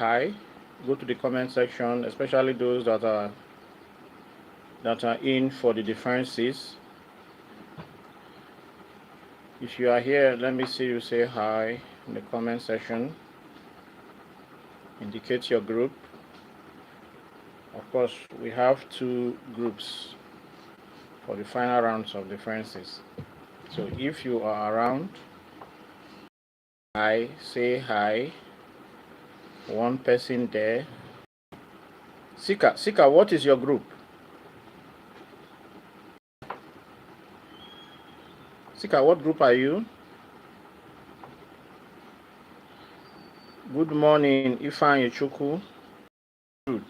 hi, go to the comment section, especially those that are in for the differences. If you are here, let me see you say hi in the comment section. Indicate your group. Of course, we have two groups for the final rounds of differences. So if you are around, hi, say hi. One person there. Sika, what is your group? Sika, what group are you? Good morning, Ifeanyi Chukwu. Good.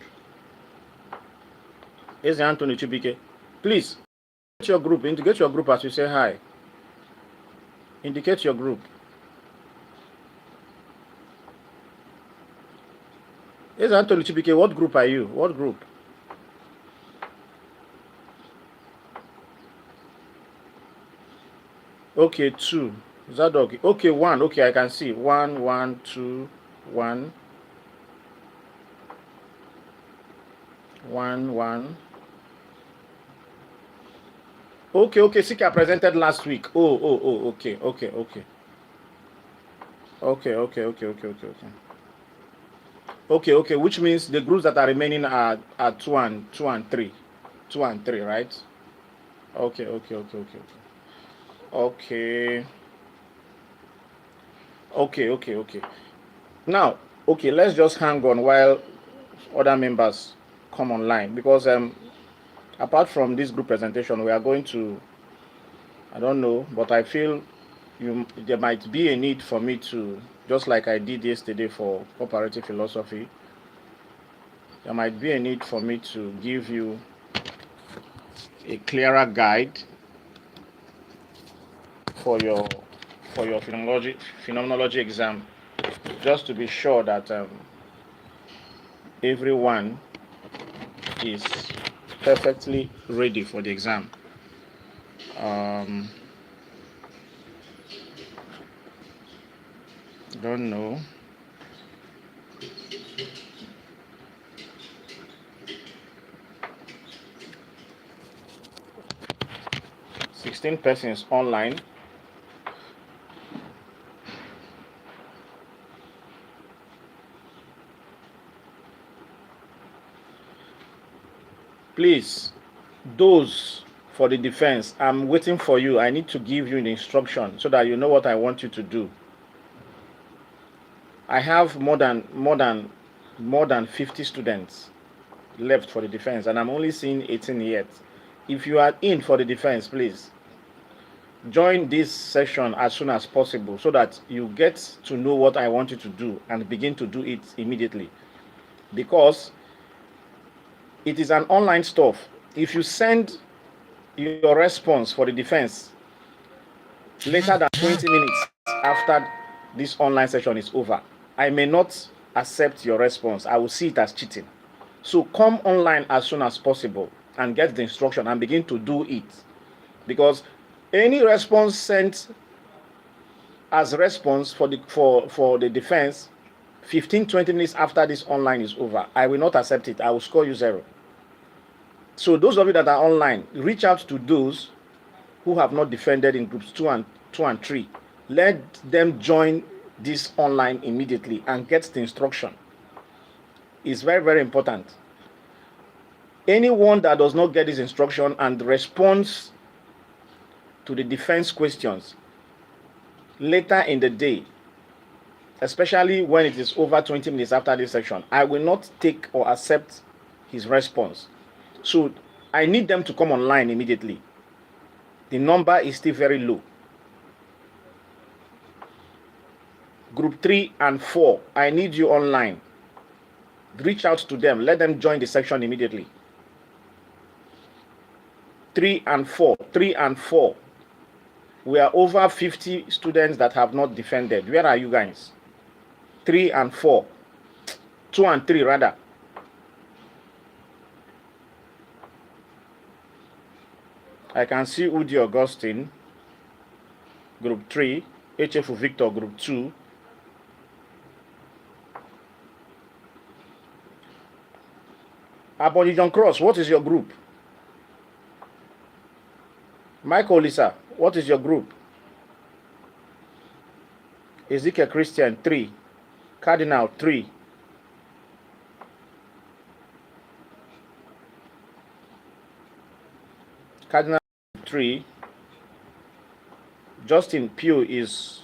Eze Anthony Chibike. Please, indicate your group as you say hi. Indicate your group. Eze Anthony Chibike, what group are you? What group? Okay, 2. Zadok. Okay, 1. Okay, I can see. 1, 1, 2, 1. 1, 1. Okay. Sika presented last week. Okay. Okay, which means the groups that are remaining are 2 and 3. 2 and 3, right? Okay. Okay. Now, okay, let's just hang on while other members come online, because apart from this group presentation, we are going to, I don't know, but I feel there might be a need for me to, just like I did yesterday for comparative philosophy, there might be a need for me to give you a clearer guide for your phenomenology exam, just to be sure that everyone is perfectly ready for the exam. Don't know. Sixteen persons online. Please, those for the defense, I'm waiting for you. I need to give you the instruction so that you know what I want you to do. I have more than 50 students left for the defense, and I'm only seeing 18 yet. If you are in for the defense, please join this session as soon as possible so that you get to know what I want you to do and begin to do it immediately, because it is an online stuff. If you send your response for the defense later than 20 minutes after this online session is over, I may not accept your response. I will see it as cheating. So come online as soon as possible and get the instruction and begin to do it, because any response sent as response for the defense 15-20 minutes after this online is over, I will not accept it. I will score you 0. So those of you that are online, reach out to those who have not defended in groups 2 and 3. Let them join this online immediately and get the instruction. It's very, very important. Anyone that does not get this instruction and responds to the defense questions later in the day, especially when it is over 20 minutes after this section, I will not take or accept his response. So I need them to come online immediately. The number is still very low. Group 3 and 4, I need you online. Reach out to them. Let them join the section immediately. 3 and 4. We are over 50 students that have not defended. Where are you guys? 3 and 4. 2 and 3 rather. I can see Udi Augustine, group 3, HF Victor, group 2. Abodi John Cross, what is your group? Michael Lisa, what is your group? Ezekiel Christian, 3. Cardinal, 3. Cardinal, 3. Justin Pugh is...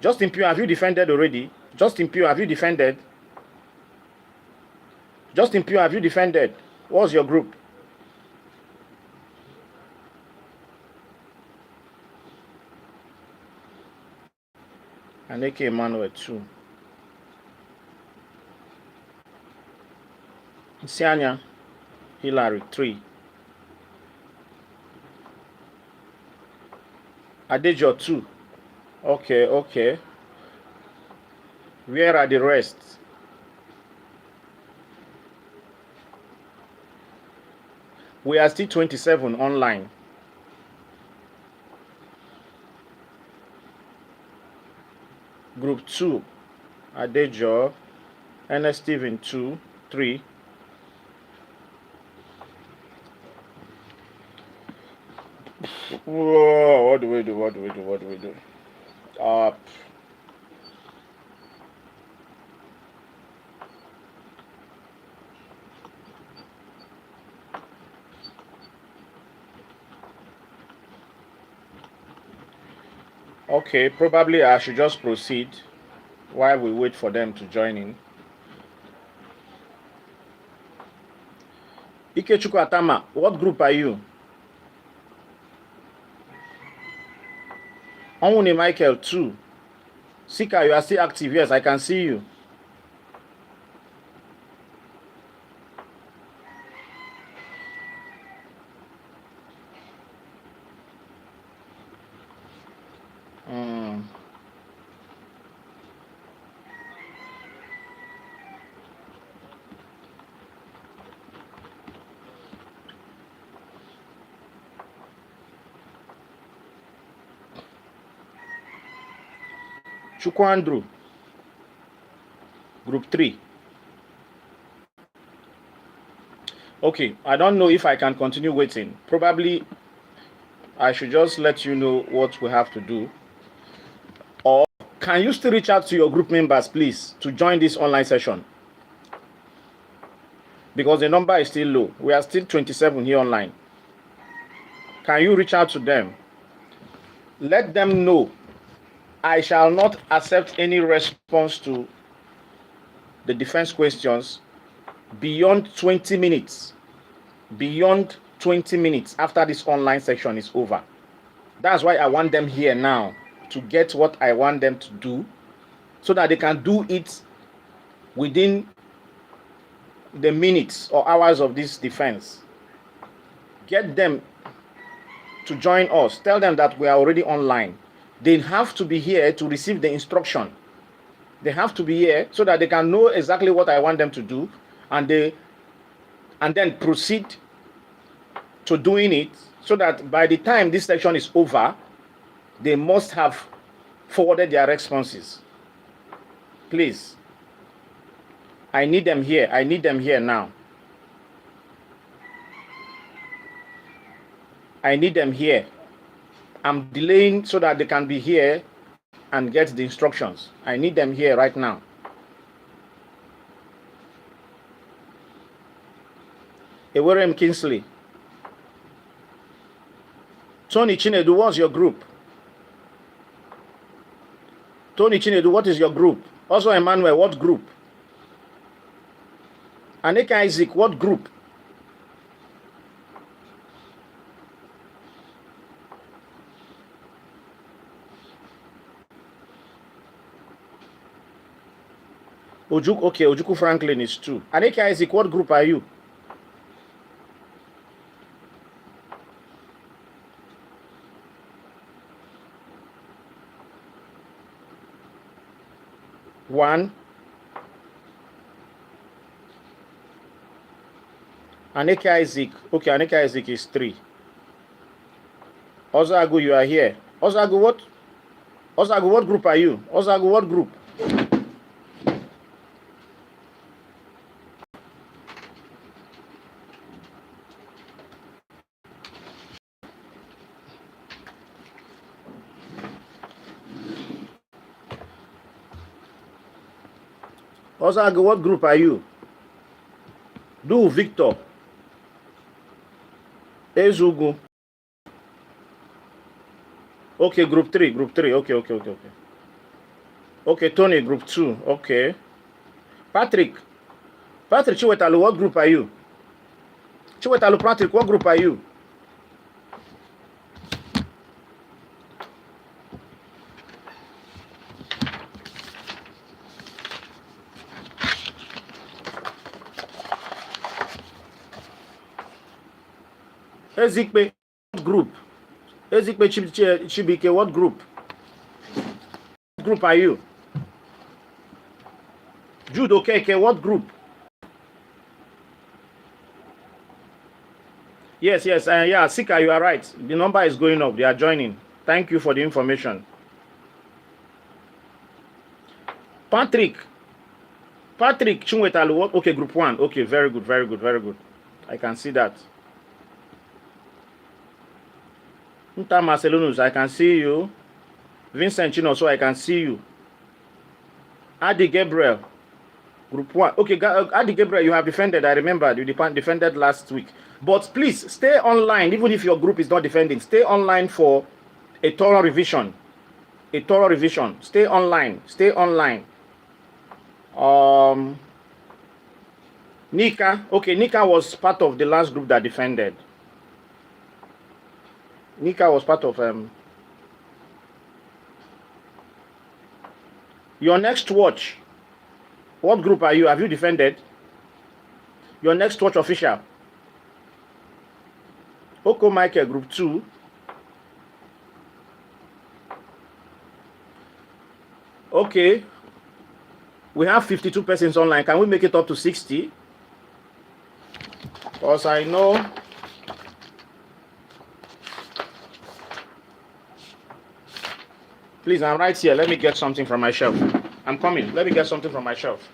Justin Pugh, have you defended already? Justin Pugh, have you defended? Justin Pugh, have you defended? What's your group? And AK Emmanuel, 2. Sianya Hillary, 3. Adejo, 2. Okay, okay. Where are the rest? We are still 27 online. Group 2, Adejo, Ernest Steven, 2, 3. Whoa, what do we do? What do we do? What do we do? Okay, probably I should just proceed while we wait for them to join in. Ikechukwu Atama, what group are you? Onwune Michael, 2. Sika, you are still active. Yes, I can see you. Chukwandru, group 3. Okay, I don't know if I can continue waiting. Probably I should just let you know what we have to do. Or can you still reach out to your group members, please, to join this online session? Because the number is still low. We are still 27 here online. Can you reach out to them? Let them know I shall not accept any response to the defense questions beyond 20 minutes. Beyond 20 minutes after this online section is over. That's why I want them here now, to get what I want them to do, so that they can do it within the minutes or hours of this defense. Get them to join us. Tell them that we are already online. They have to be here to receive the instruction. They have to be here so that they can know exactly what I want them to do, and then proceed to doing it, so that by the time this section is over, they must have forwarded their responses. Please, I need them here. I need them here now. I need them here. I'm delaying so that they can be here and get the instructions. I need them here right now. Ewerem Kingsley. Tony Chinedu, what's your group? Tony Chinedu, what is your group? Also Emmanuel, what group? Aneka Isaac, what group? Okay, Ojuku Franklin is 2. Aneka Isaac, what group are you? One. Aneka Isaac. Okay, Aneka Isaac is 3. Ozagu, you are here. Ozagu, what? Ozagu, what group are you? Ozagu, what group? Osago, what group are you? Do Victor. Ezugu. Okay, group 3. Okay. Okay, Tony, group 2. Okay. Patrick Chiwetalu, what group are you? Chiwetalu Patrick, what group are you? Ezikpe, what group? Ezikpe Chibike, what group? What group are you? Jude Okeke, what group? Yes, yeah, Sika, you are right. The number is going up. They are joining. Thank you for the information. Patrick Chunwetalu, what? Okay, group 1. Okay, very good. I can see that. Nta Marcelonus, I can see you. Vincent Chino, so I can see you. Adi Gabriel, group 1. Okay, Adi Gabriel, you have defended. I remember you defended last week. But please stay online, even if your group is not defending. Stay online for a thorough revision. Stay online. Nika. Okay, Nika was part of the last group that defended. Nika was part of your next watch. What group are you? Have you defended? Your next watch official. Oko Michael, group 2. Okay. We have 52 persons online. Can we make it up to 60? Because I know please, I'm right here. Let me get something from my shelf. I'm coming. Let me get something from my shelf.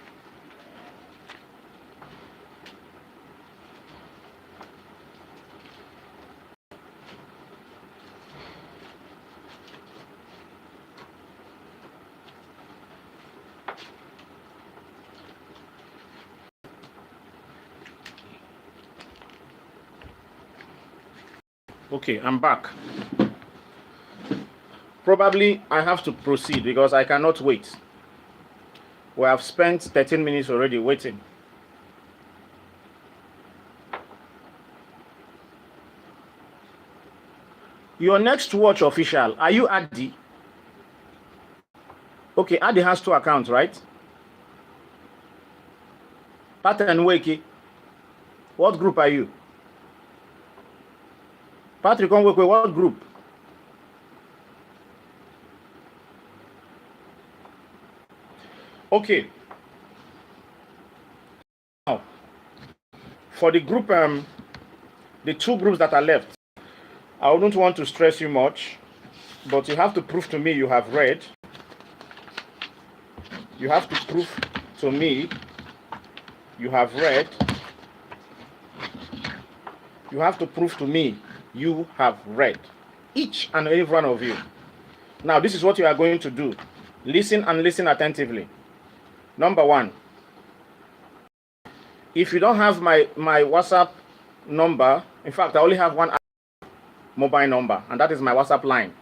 Okay, I'm back. Probably I have to proceed because I cannot wait. We have spent 13 minutes already waiting. Your next watch official, are you Adi? Okay, Adi has 2 accounts, right? Pattern Weki, what group are you? Patrick Onwekwe, what group? Okay. Now, for the group, the 2 groups that are left, I wouldn't want to stress you much, but you have to prove to me you have read. You have to prove to me you have read. You have to prove to me you have read. Each and every one of you. Now, this is what you are going to do. Listen and listen attentively. Number 1. If you don't have my WhatsApp number, in fact, I only have one mobile number, and that is my WhatsApp line.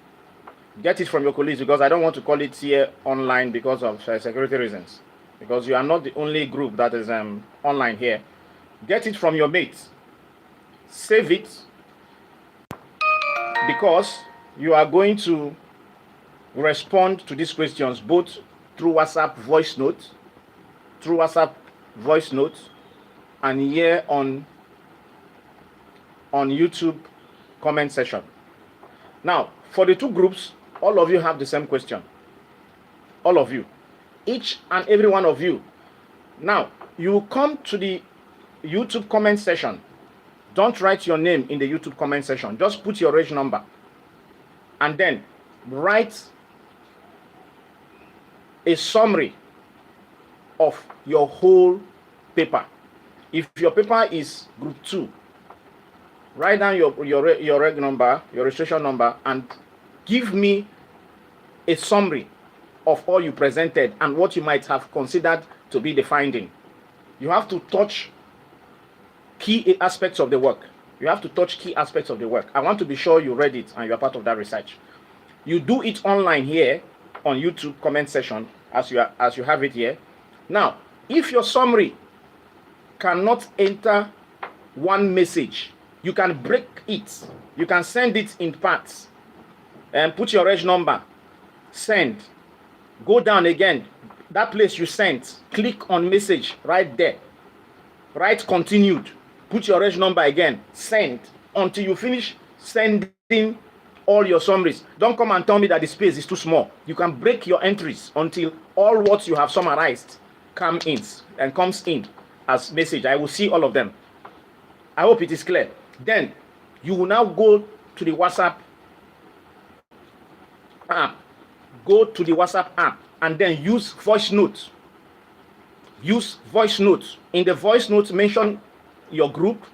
Get it from your colleagues because I don't want to call it here online because of security reasons. Because you are not the only group that is online here. Get it from your mates. Save it because you are going to respond to these questions both through WhatsApp voice notes, and here on YouTube comment section. Now, for the 2 groups, all of you have the same question. All of you. Each and every one of you. Now, you come to the YouTube comment section. Don't write your name in the YouTube comment section. Just put your reg number. And then write a summary of your whole paper. If your paper is group 2, write down your reg number, your registration number, and give me a summary of all you presented and what you might have considered to be the finding. You have to touch key aspects of the work. You have to touch key aspects of the work. I want to be sure you read it and you are part of that research. You do it online here on YouTube comment section as you have it here. Now, if your summary cannot enter one message, you can break it. You can send it in parts and put your reg number, send, go down again, that place you sent, click on message right there, write continued, put your reg number again, send until you finish sending all your summaries. Don't come and tell me that the space is too small. You can break your entries until all what you have summarized comes in as message. I will see all of them. I hope it is clear. Then you will now go to the WhatsApp app. Go to the WhatsApp app and then use voice notes. Use voice notes. In the voice notes, mention your group,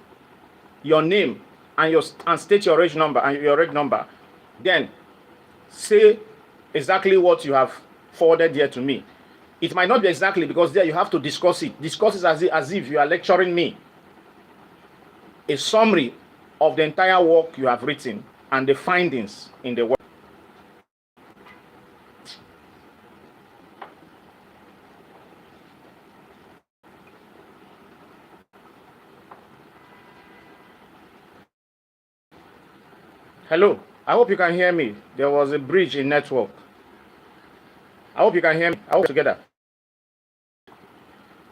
your name, and state your reg number. Then say exactly what you have forwarded here to me. It might not be exactly, because there you have to discuss it. Discuss it as if you are lecturing me. A summary of the entire work you have written and the findings in the work. Hello, I hope you can hear me. There was a bridge in network. I hope you can hear me. I hope together.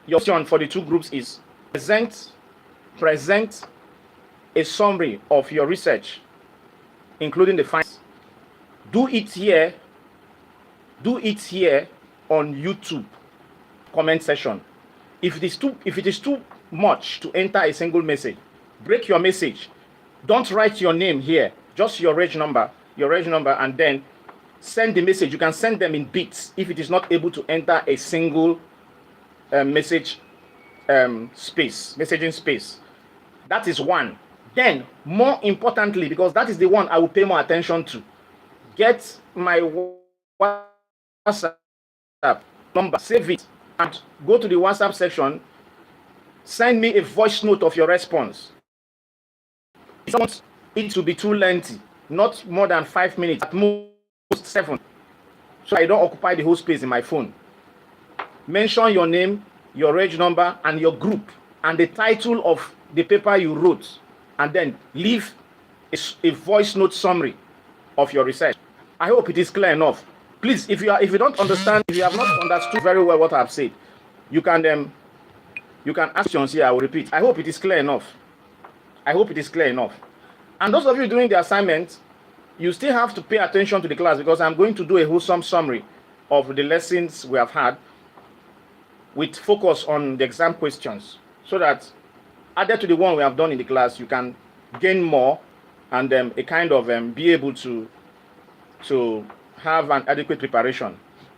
Your question for the two groups is present a summary of your research, including the findings. Do it here on YouTube comment section. If it is too much to enter a single message, break your message. Don't write your name here, just your reg number, and then send the message. You can send them in bits if it is not able to enter a single messaging space. That is one. Then, more importantly, because that is the one I will pay more attention to, get my WhatsApp number, save it, and go to the WhatsApp section. Send me a voice note of your response. I don't want it to be too lengthy, not more than 5 minutes, at most 7, so I don't occupy the whole space in my phone. Mention your name, your reg number, and your group, and the title of the paper you wrote, and then leave a voice note summary of your research. I hope it is clear enough. Please, if you don't understand, if you have not understood very well what I have said, you can ask questions here. I will repeat. I hope it is clear enough. I hope it is clear enough. And those of you doing the assignment, you still have to pay attention to the class, because I'm going to do a wholesome summary of the lessons we have had with focus on the exam questions, so that added to the one we have done in the class, you can gain more and a kind of be able to have an adequate preparation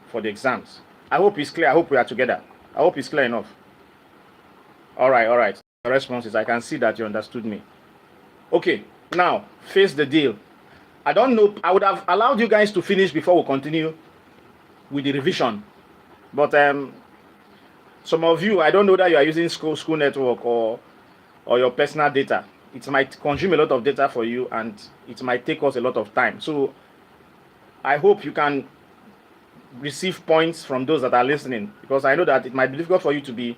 for the exams. I hope it's clear. I hope we are together. I hope it's clear enough. All right. Responses. I can see that you understood me. Okay, now face the deal. I don't know. I would have allowed you guys to finish before we continue with the revision, but some of you, I don't know that you are using school network or your personal data. It might consume a lot of data for you, and it might take us a lot of time. So I hope you can receive points from those that are listening, because I know that it might be difficult for you to be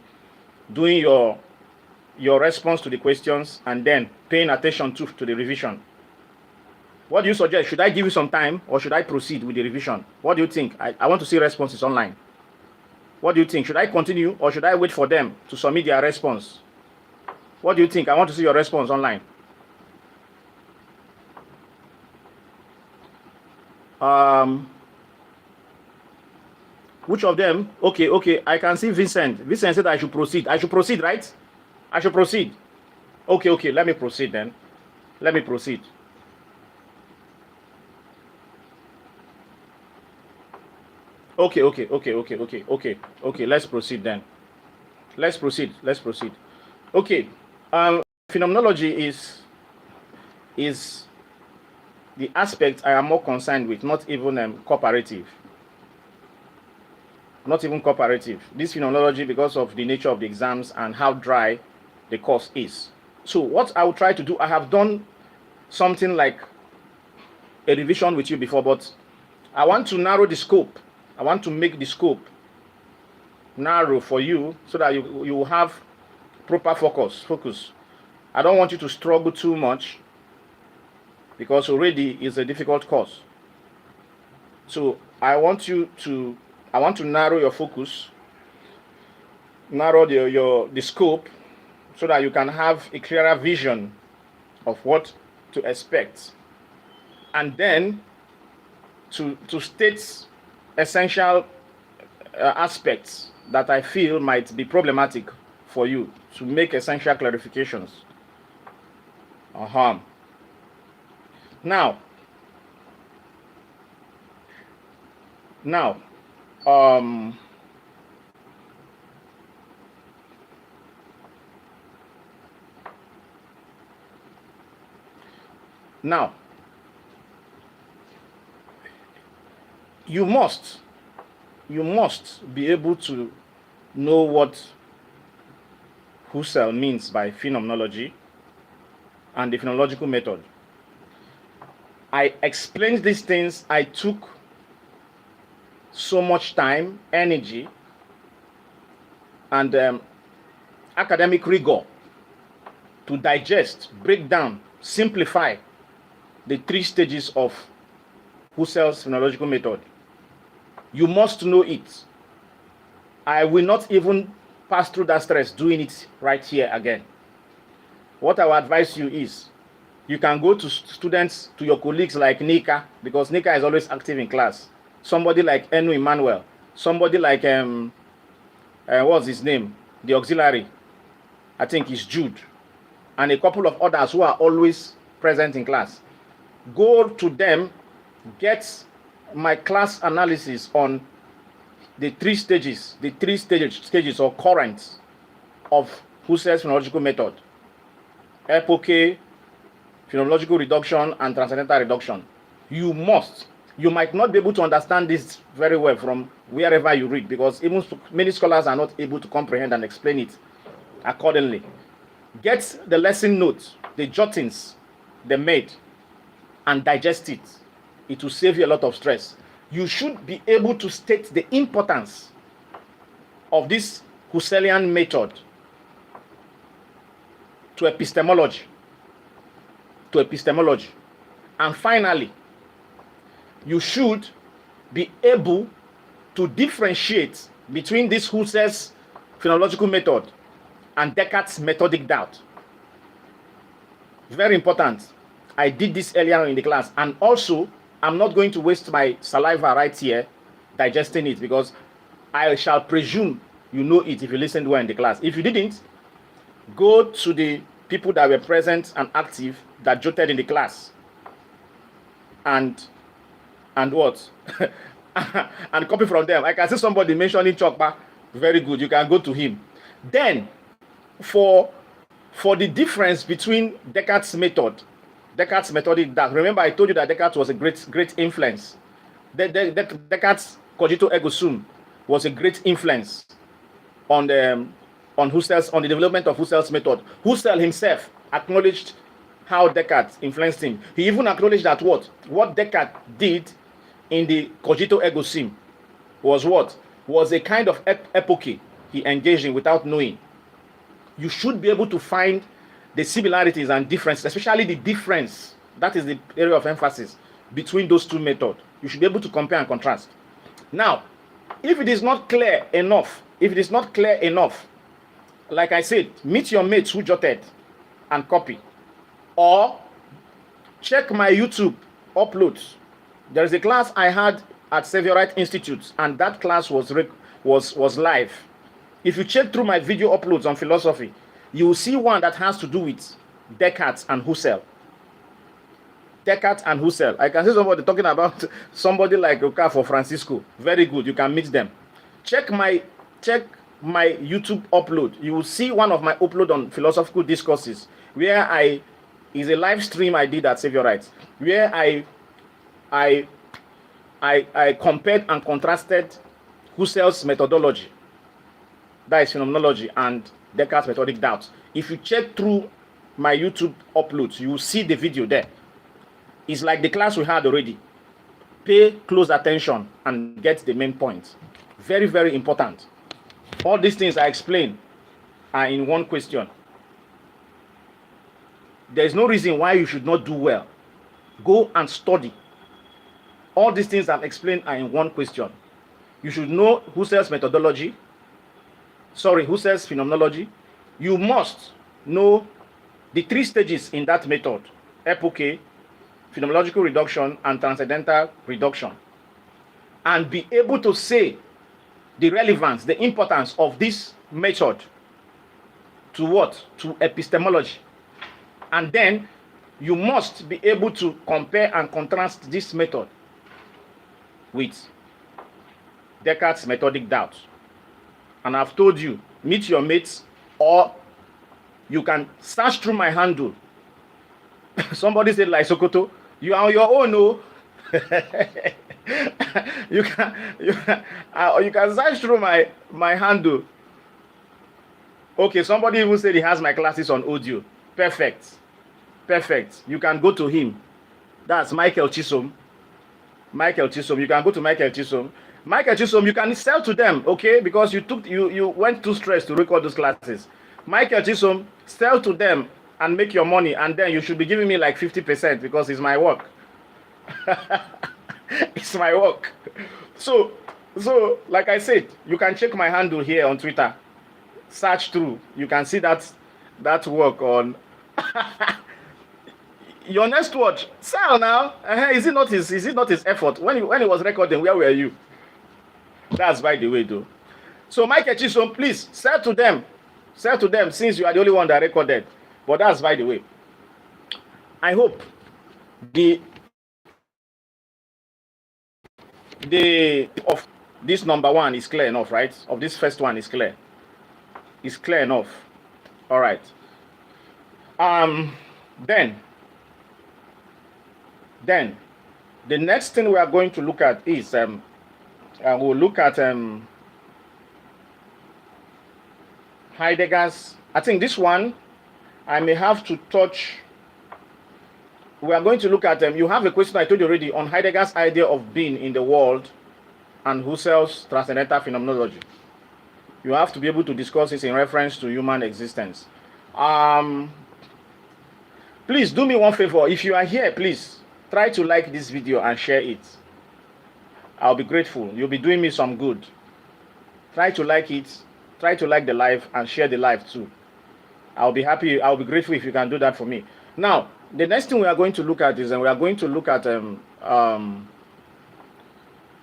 doing your response to the questions and then paying attention to the revision. What do you suggest? Should I give you some time, or should I proceed with the revision? What do you think? I want to see responses online. What do you think? Should I continue, or should I wait for them to submit their response? What do you think? I want to see your response online. Which of them? Okay. I can see Vincent. Vincent said I should proceed. I should proceed, right? I should proceed. Okay. Let me proceed then. Let me proceed. Okay. Let's proceed then. Let's proceed. Okay. Phenomenology is the aspect I am more concerned with, not even cooperative. not even cooperative. This phenomenology, because of the nature of the exams and how dry the course is. So what I will try to do, I have done something like a revision with you before, but I want to narrow the scope. I want to make the scope narrow for you so that you will have proper focus. I don't want you to struggle too much because already it's a difficult course. So I want to narrow your focus, narrow the scope so that you can have a clearer vision of what to expect. And then to state essential aspects that I feel might be problematic for you, to make essential clarifications. Now, now you must be able to know what Husserl means by phenomenology and the phenomenological method. I explained these things. I took so much time, energy, and academic rigor to digest, break down, simplify the 3 stages of Husserl's phenomenological method. You must know it. I will not even pass through that stress doing it right here again. What I will advise you is, you can go to students, to your colleagues like Nika, because Nika is always active in class. Somebody like Enu Emmanuel, somebody like, what's his name? The auxiliary, I think is Jude, and a couple of others who are always present in class. Go to them, get my class analysis on the 3 stages, stages or currents of Husserl's phenomenological method: epoche, phenomenological reduction, and transcendental reduction. You might not be able to understand this very well from wherever you read, because even many scholars are not able to comprehend and explain it accordingly. Get the lesson notes, the jottings they made, and digest it. It will save you a lot of stress. You should be able to state the importance of this Husserlian method to epistemology. And finally, you should be able to differentiate between this Husserl's phenomenological method and Descartes' methodic doubt. Very important. I did this earlier in the class, and also I'm not going to waste my saliva right here digesting it, because I shall presume you know it if you listened well in the class. If you didn't, go to the people that were present and active that jotted in the class, and what and copy from them. I can see somebody mentioning Chokpa. Very good. You can go to him. Then for the difference between Descartes' methodic doubt. Remember, I told you that Descartes was a great influence. Descartes' cogito ergo sum was a great influence on the development of Husserl's method. Husserl himself acknowledged how Descartes influenced him. He even acknowledged that what Descartes did in the cogito ergo sum was a kind of epoche he engaged in without knowing. You should be able to find the similarities and differences, especially the difference, that is the area of emphasis, between those 2 methods. You should be able to compare and contrast. Now, if it is not clear enough, like I said, meet your mates who jotted and copy, or check my YouTube uploads. There is a class I had at Saviorite Institute, and that class was live. If you check through my video uploads on philosophy, you will see one that has to do with Descartes and Husserl. I can see somebody talking about somebody like Okafor or Francisco. Very good. You can meet them. Check my YouTube upload. You will see one of my upload on philosophical discourses, where is a live stream I did at Saviorite, where I compared and contrasted Husserl's methodology, that is phenomenology, and Descartes' methodic doubts. If you check through my YouTube uploads, you will see the video there. It's like the class we had already. Pay close attention and get the main point. Very, very important. All these things I explain are in one question. There is no reason why you should not do well. Go and study. All these things I've explained are in one question. You should know Husserl's methodology. Husserl's phenomenology. You must know the 3 stages in that method: epoche, phenomenological reduction, and transcendental reduction. And be able to say the relevance, the importance of this method to what? To epistemology. And then you must be able to compare and contrast this method with Descartes' methodic doubts. And I've told you, meet your mates, or you can search through my handle. Somebody said, like Sokoto, you are on your own, no? you can search through my handle. Okay, somebody even said he has my classes on audio. Perfect. You can go to him. That's Michael Chisom. You can go to Michael Chisom. You can sell to them, okay? Because you went too stressed to record those classes. Michael Chisom, sell to them and make your money, and then you should be giving me like 50% because it's my work. It's my work. So like I said, you can check my handle here on Twitter. Search through. You can see that work on your next watch. Sell now. Is it not his effort? When he was recording, where were you? That's by the way, though. So Michael Chisom, please sell to them. Sell to them, since you are the only one that recorded. But that's by the way. I hope the of this number 1 is clear enough, right? Of this first one is clear. It's clear enough. All right. Then the next thing we are going to look at is we'll look at Heidegger's. I think this one I may have to touch. We are going to look at you have a question I told you already on Heidegger's idea of being in the world and Husserl's transcendental phenomenology. You have to be able to discuss this in reference to human existence. Please do me one favor. If you are here, please try to like this video and share it. I'll be grateful. You'll be doing me some good. Try to like it. Try to like the live and share the live too. I'll be happy. I'll be grateful if you can do that for me. Now, the next thing we are going to look at is we are going to look at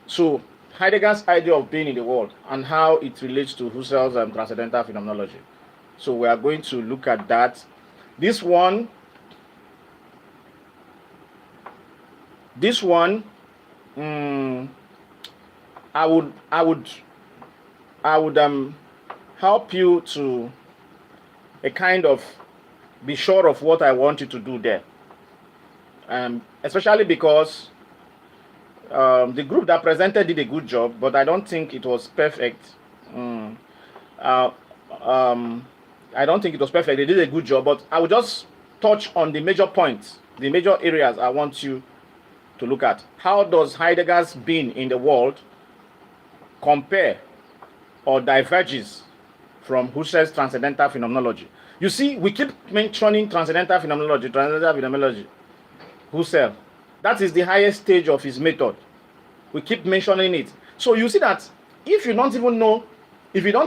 so Heidegger's idea of being in the world and how it relates to Husserl's transcendental phenomenology. So we are going to look at that. This one, I would help you to a kind of be sure of what I want you to do there, especially because the group that presented did a good job, but I don't think it was perfect. I don't think it was perfect. They did a good job, but I will just touch on the major points, the major areas I want you to look at. How does Heidegger's being in the world compare or diverges from Husserl's transcendental phenomenology? You see, we keep mentioning transcendental phenomenology. Husserl. That is the highest stage of his method. We keep mentioning it. So you see that if you don't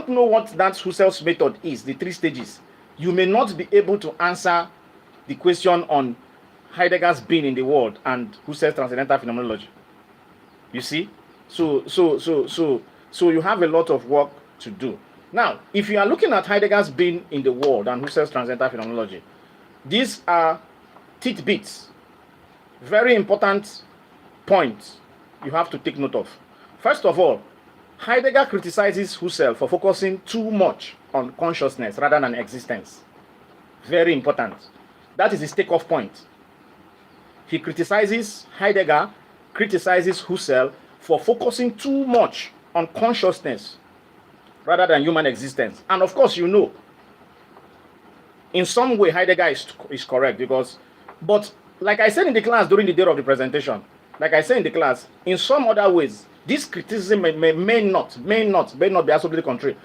know what that Husserl's method is, the 3 stages, you may not be able to answer the question on Heidegger's being in the world and Husserl's transcendental phenomenology. You see? So you have a lot of work to do. Now, if you are looking at Heidegger's being in the world and Husserl's transcendental phenomenology, these are tidbits, very important points you have to take note of. First of all, Heidegger criticizes Husserl for focusing too much on consciousness rather than existence. Very important. That is his takeoff point. Heidegger criticizes Husserl for focusing too much on consciousness rather than human existence. And of course, you know, in some way, Heidegger is correct because, but like I said in the class during the day of the presentation, like I said in the class, in some other ways, this criticism may not be absolutely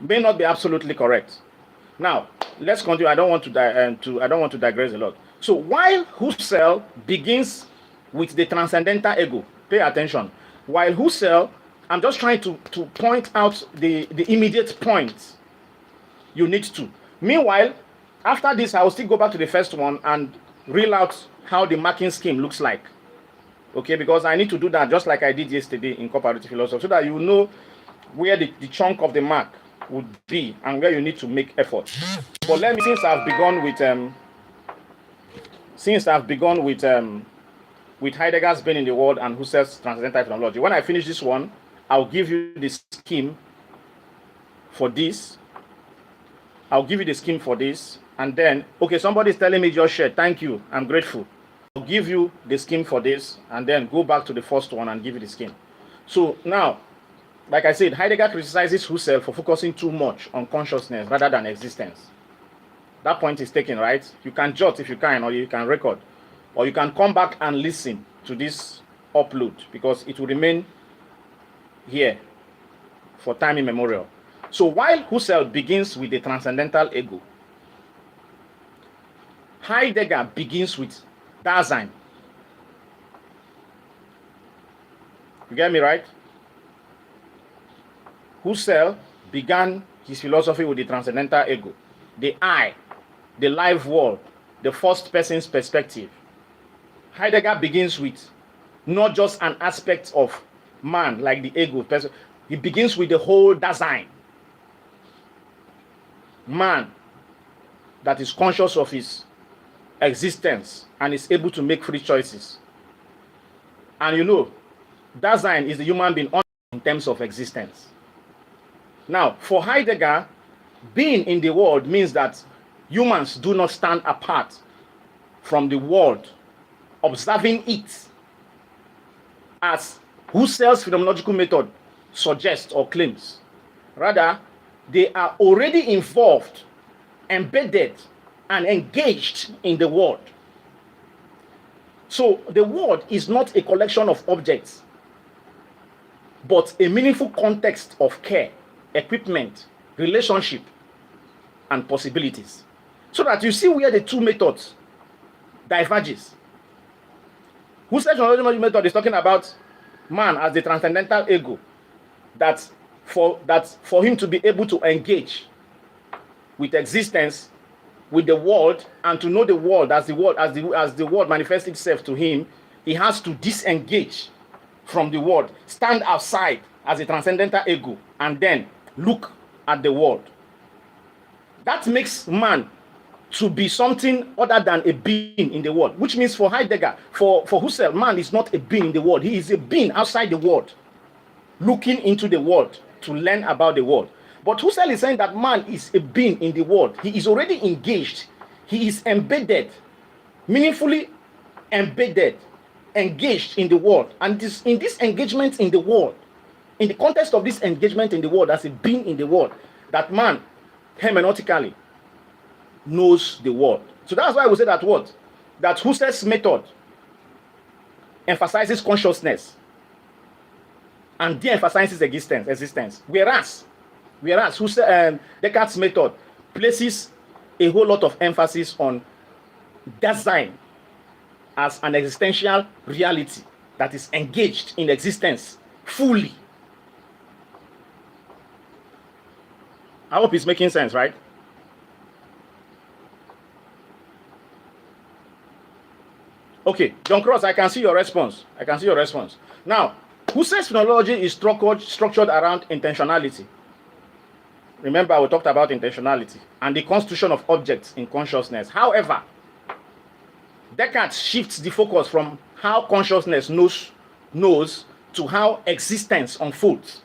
may not be absolutely correct. Now, let's continue. I don't want to digress a lot. So while Husserl begins with the transcendental ego, pay attention. While Husserl, I'm just trying to point out the immediate points you need to. Meanwhile, after this, I will still go back to the first one and reel out how the marking scheme looks like. Okay, because I need to do that just like I did yesterday in comparative philosophy, so that you know where the chunk of the mark would be and where you need to make effort. But let me, since I've begun with Heidegger's being in the world and Husserl's transcendental phenomenology. When I finish this one, I'll give you the scheme for this. And then, okay, somebody's telling me just share. Thank you. I'm grateful. I'll give you the scheme for this and then go back to the first one and give you the scheme. So now, like I said, Heidegger criticizes Husserl for focusing too much on consciousness rather than existence. That point is taken, right? You can jot if you can, or you can record, or you can come back and listen to this upload because it will remain here for time immemorial. So while Husserl begins with the transcendental ego, Heidegger begins with Dasein. You get me, right? Husserl began his philosophy with the transcendental ego, the I, the live world, the first person's perspective. Heidegger begins with not just an aspect of man like the ego. He begins with the whole Dasein. Man that is conscious of his existence and is able to make free choices. And you know, Dasein is the human being in terms of existence. Now, for Heidegger, being in the world means that humans do not stand apart from the world, observing it as Husserl's phenomenological method suggests or claims. Rather, they are already involved, embedded, and engaged in the world. So the world is not a collection of objects, but a meaningful context of care, equipment, relationship, and possibilities. So that you see where the two methods diverges. Husserl's phenomenology method is talking about man as the transcendental ego, that for him to be able to engage with existence, with the world, and to know the world as the world manifests itself to him, he has to disengage from the world, stand outside as a transcendental ego, and then look at the world. That makes man to be something other than a being in the world, which means for Heidegger, for Husserl, man is not a being in the world. He is a being outside the world, looking into the world to learn about the world. But Husserl is saying that man is a being in the world. He is already engaged. He is embedded, meaningfully embedded, engaged in the world. And in this engagement in the world, in the context of this engagement in the world as a being in the world, that man hermeneutically knows the world. So that's why we say that what? That Husserl's method emphasizes consciousness and de-emphasizes existence. Whereas Descartes' method places a whole lot of emphasis on Dasein as an existential reality that is engaged in existence fully. I hope it's making sense, right? Okay, John Cross, I can see your response. Now, Husserl's phenomenology is structured around intentionality. Remember, we talked about intentionality and the constitution of objects in consciousness. However, Descartes shifts the focus from how consciousness knows to how existence unfolds.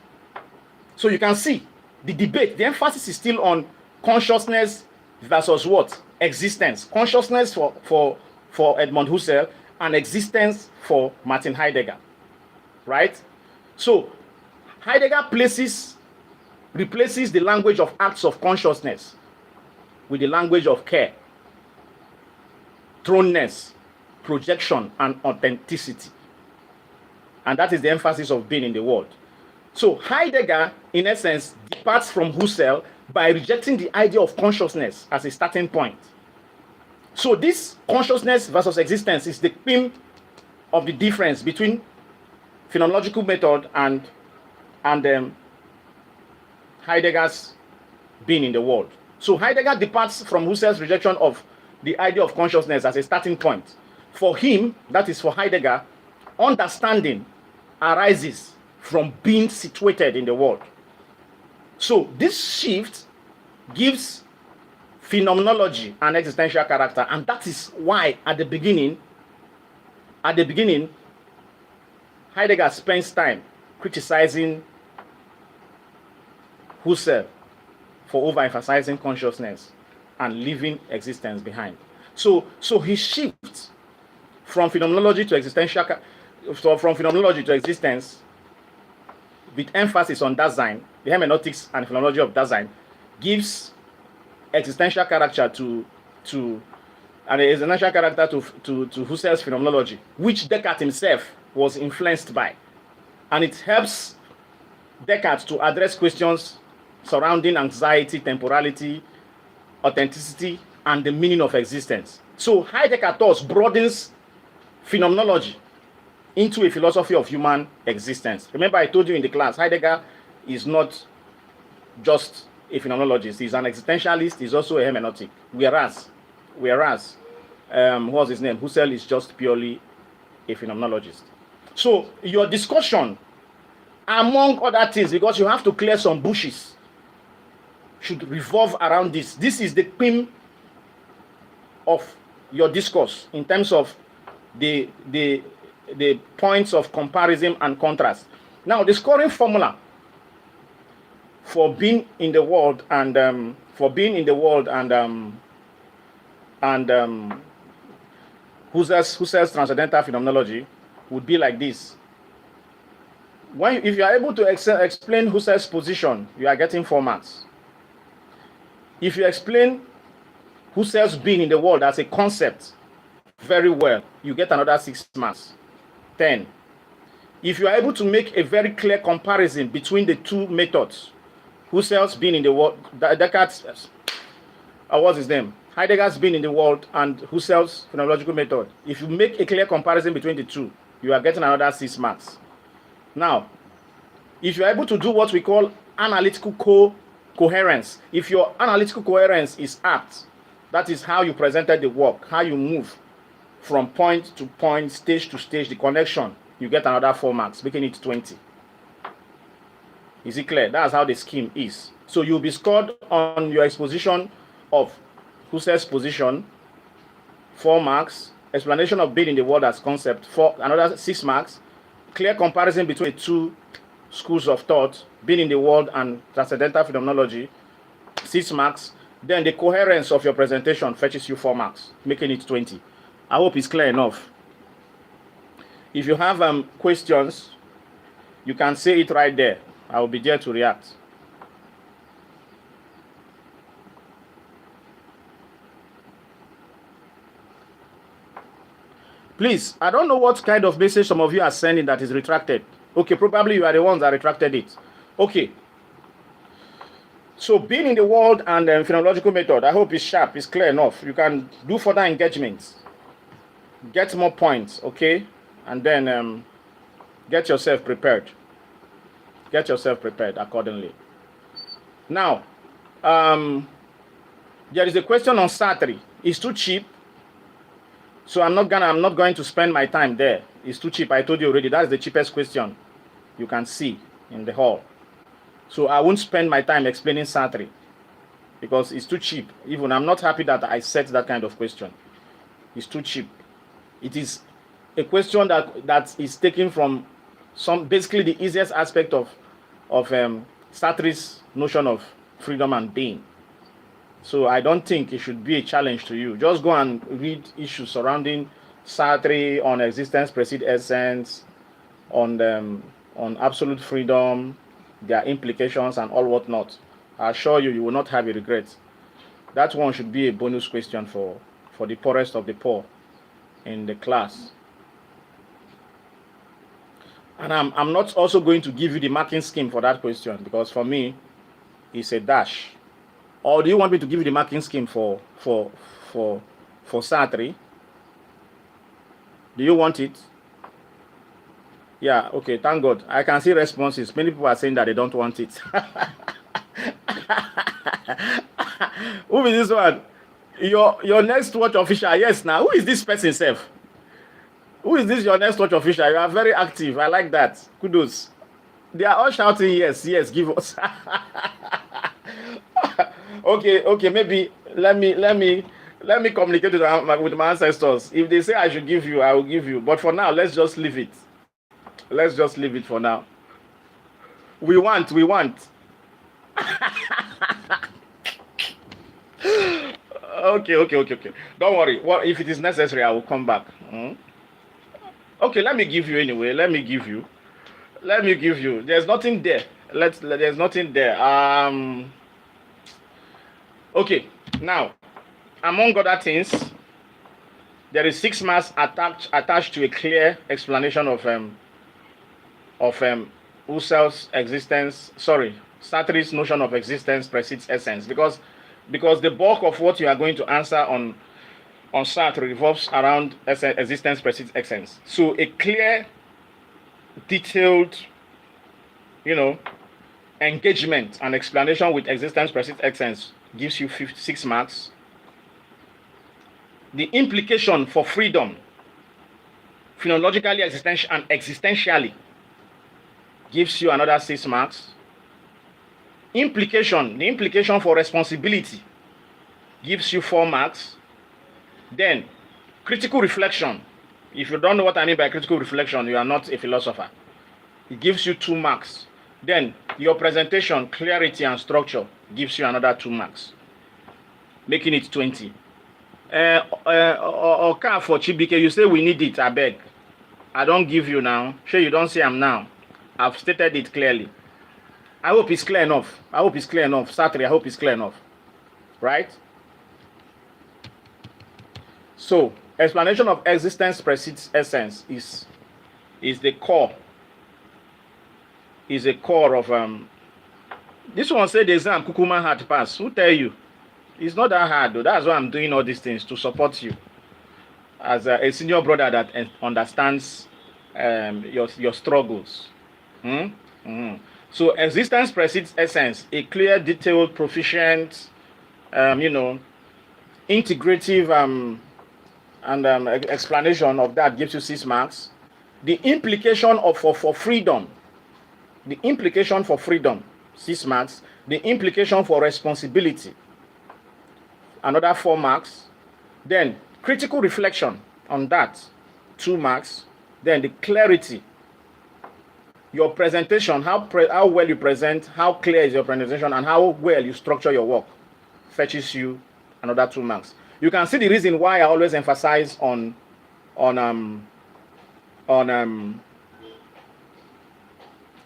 So you can see the debate, the emphasis is still on consciousness versus what? Existence. Consciousness for Edmund Husserl and existence for Martin Heidegger. Right? So Heidegger replaces the language of acts of consciousness with the language of care, thrownness, projection, and authenticity. And that is the emphasis of being in the world. So Heidegger, in essence, departs from Husserl by rejecting the idea of consciousness as a starting point. So this consciousness versus existence is the theme of the difference between phenomenological method and Heidegger's being in the world. So Heidegger departs from Husserl's rejection of the idea of consciousness as a starting point. For him, that is for Heidegger, understanding arises from being situated in the world. So this shift gives phenomenology an existential character, and that is why at the beginning, Heidegger spends time criticizing Husserl for overemphasizing consciousness and leaving existence behind. So he shifts from phenomenology to existence with emphasis on Dasein. The hermeneutics and phenomenology of Dasein gives existential character to Husserl's phenomenology, which Descartes himself was influenced by, and it helps Descartes to address questions surrounding anxiety, temporality, authenticity, and the meaning of existence. So Heidegger thus broadens phenomenology into a philosophy of human existence. Remember, I told you in the class, Heidegger is not just a phenomenologist, he's an existentialist, he's also a hermeneutic. Whereas what's his name? Husserl is just purely a phenomenologist. So your discussion, among other things, because you have to clear some bushes, should revolve around this. This is the theme of your discourse in terms of the points of comparison and contrast. Now, the scoring formula for being in the world and Husserl's transcendental phenomenology would be like this. If you are able to explain Husserl's position, you are getting 4 marks. If you explain Husserl's being in the world as a concept very well, you get another 6 marks. 10. If you are able to make a very clear comparison between the two methods, Husserl's being in the world, Descartes, what's his name? Heidegger's being in the world and Husserl's phenomenological method. If you make a clear comparison between the two, you are getting another 6 marks. Now, if you are able to do what we call analytical coherence, if your analytical coherence is apt, that is how you presented the work, how you move from point to point, stage to stage, the connection, you get another 4 marks, making it 20. Is it clear? That's how the scheme is. So you'll be scored on your exposition of Husserl's position, 4 marks, explanation of being in the world as concept, another 6 marks, clear comparison between the two schools of thought, being in the world and transcendental phenomenology, 6 marks. Then the coherence of your presentation fetches you 4 marks, making it 20. I hope it's clear enough. If you have questions, you can say it right there. I will be there to react. Please, I don't know what kind of message some of you are sending that is retracted. Okay, probably you are the ones that retracted it. Okay. So being in the world and phenomenological method, I hope it's sharp, it's clear enough. You can do further engagements, get more points, okay? And then get yourself prepared. Get yourself prepared accordingly. Now, there is a question on Sartre. It's too cheap. So I'm not going to spend my time there. It's too cheap. I told you already. That's the cheapest question you can see in the hall. So I won't spend my time explaining Sartre because it's too cheap. Even I'm not happy that I set that kind of question. It's too cheap. It is a question that is taken from basically the easiest aspect of Sartre's notion of freedom and being. So I don't think it should be a challenge to you. Just go and read issues surrounding Sartre on existence precedes essence, on on absolute freedom, their implications, and all whatnot. I assure you, you will not have a regret. That one should be a bonus question for the poorest of the poor in the class. And I'm not also going to give you the marking scheme for that question, because for me, it's a dash. Or do you want me to give you the marking scheme for Sartre? Do you want it? Yeah, okay, thank God. I can see responses. Many people are saying that they don't want it. Who is this one? Your next watch official. Yes, now. Who is this person, self? Who is this your next watch official? You are very active. I like that. Kudos. They are all shouting yes, yes, give us. Okay, maybe let me communicate with my ancestors. If they say I should give you, I will give you. But for now, let's just leave it. Let's just leave it for now. We want. Okay. Don't worry. Well, if it is necessary, I will come back. Okay, let me give you anyway. Let me give you. There's nothing there. There's nothing there. Okay. Now, among other things, there is 6 marks attached to a clear explanation of Husserl's existence. Sorry, Sartre's notion of existence precedes essence, because the bulk of what you are going to answer on Sartre revolves around existence precedes essence. So a clear, detailed, engagement and explanation with existence precedes essence gives you 6 marks. The implication for freedom, phenomenologically and existentially, gives you another 6 marks. The implication for responsibility gives you 4 marks. Then, critical reflection. If you don't know what I mean by critical reflection, you are not a philosopher. It gives you 2 marks. Then, your presentation, clarity and structure gives you another 2 marks, making it 20. Oka for Chibike, you say we need it, I beg. I don't give you now. Sure, you don't say I'm now. I've stated it clearly. I hope it's clear enough. Sartre, I hope it's clear enough. Right? So, explanation of existence precedes essence is the core. Is a core of this one said the exam Kukuma had to pass. Who tell you? It's not that hard though. That's why I'm doing all these things, to support you as a senior brother that understands your struggles. So existence precedes essence, a clear, detailed, proficient, integrative and explanation of that gives you 6 marks. The implication for freedom. The implication for freedom, 6 marks. The implication for responsibility, another 4 marks. Then critical reflection on that, 2 marks. Then the clarity, your presentation, how well you present, how clear is your presentation, and how well you structure your work, fetches you another 2 marks. You can see the reason why I always emphasize on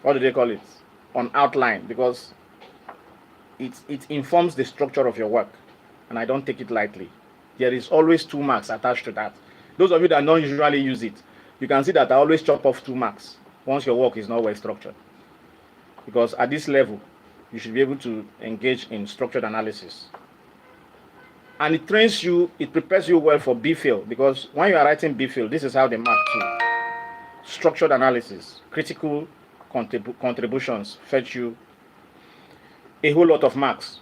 what do they call it? On outline, because it informs the structure of your work, and I don't take it lightly. There is always 2 marks attached to that. Those of you that don't usually use it, you can see that I always chop off 2 marks once your work is not well structured. Because at this level, you should be able to engage in structured analysis. And it trains you, it prepares you well for BPhil, because when you are writing BPhil, this is how they mark too. Structured analysis, critical contributions fetch you a whole lot of marks.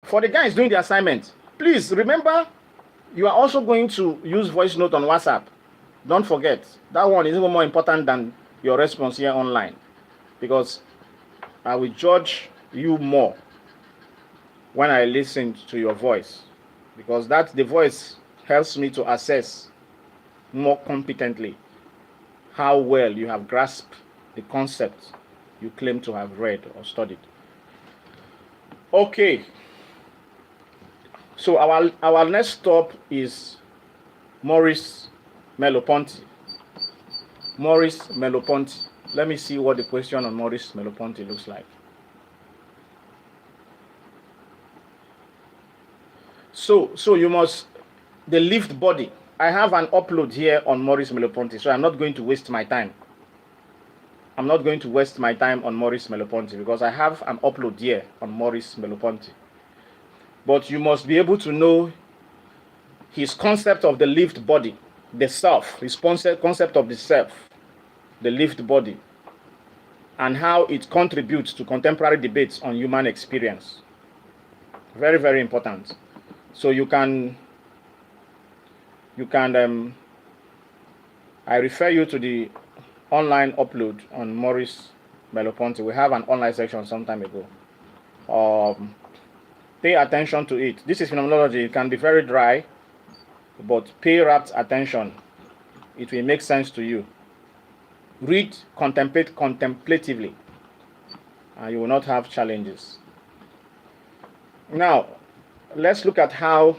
For the guys doing the assignment, please remember, you are also going to use voice note on WhatsApp. Don't forget, that one is even more important than your response here online, because I will judge you more when I listen to your voice, because the voice helps me to assess more competently how well you have grasped the concept you claim to have read or studied. Okay, so our next stop is Maurice Merleau-Ponty. Maurice Merleau-Ponty. Let me see what the question on Maurice Merleau-Ponty looks like. So you must, the lift body. I have an upload here on Maurice Merleau-Ponty, so I'm not going to waste my time. I'm not going to waste my time on Maurice Merleau-Ponty because I have an upload here on Maurice Merleau-Ponty. But you must be able to know his concept of the lift body, the self, his concept of the self, the lift body, and how it contributes to contemporary debates on human experience. Very, very important. So you can I refer you to the online upload on Maurice Merleau-Ponty. We have an online section some time ago. Pay attention to it. This is phenomenology. It can be very dry, but pay rapt attention. It will make sense to you. Read, contemplate contemplatively, and you will not have challenges. Now, let's look at how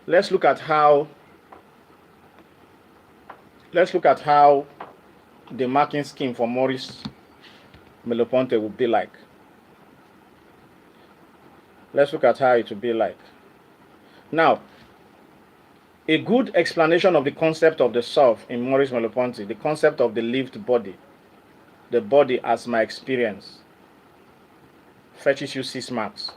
the marking scheme for Maurice Merleau-Ponty would be like. Let's look at how it would be like. Now, a good explanation of the concept of the self in Maurice Merleau-Ponty, the concept of the lived body, the body as my experience, fetches you 6 marks.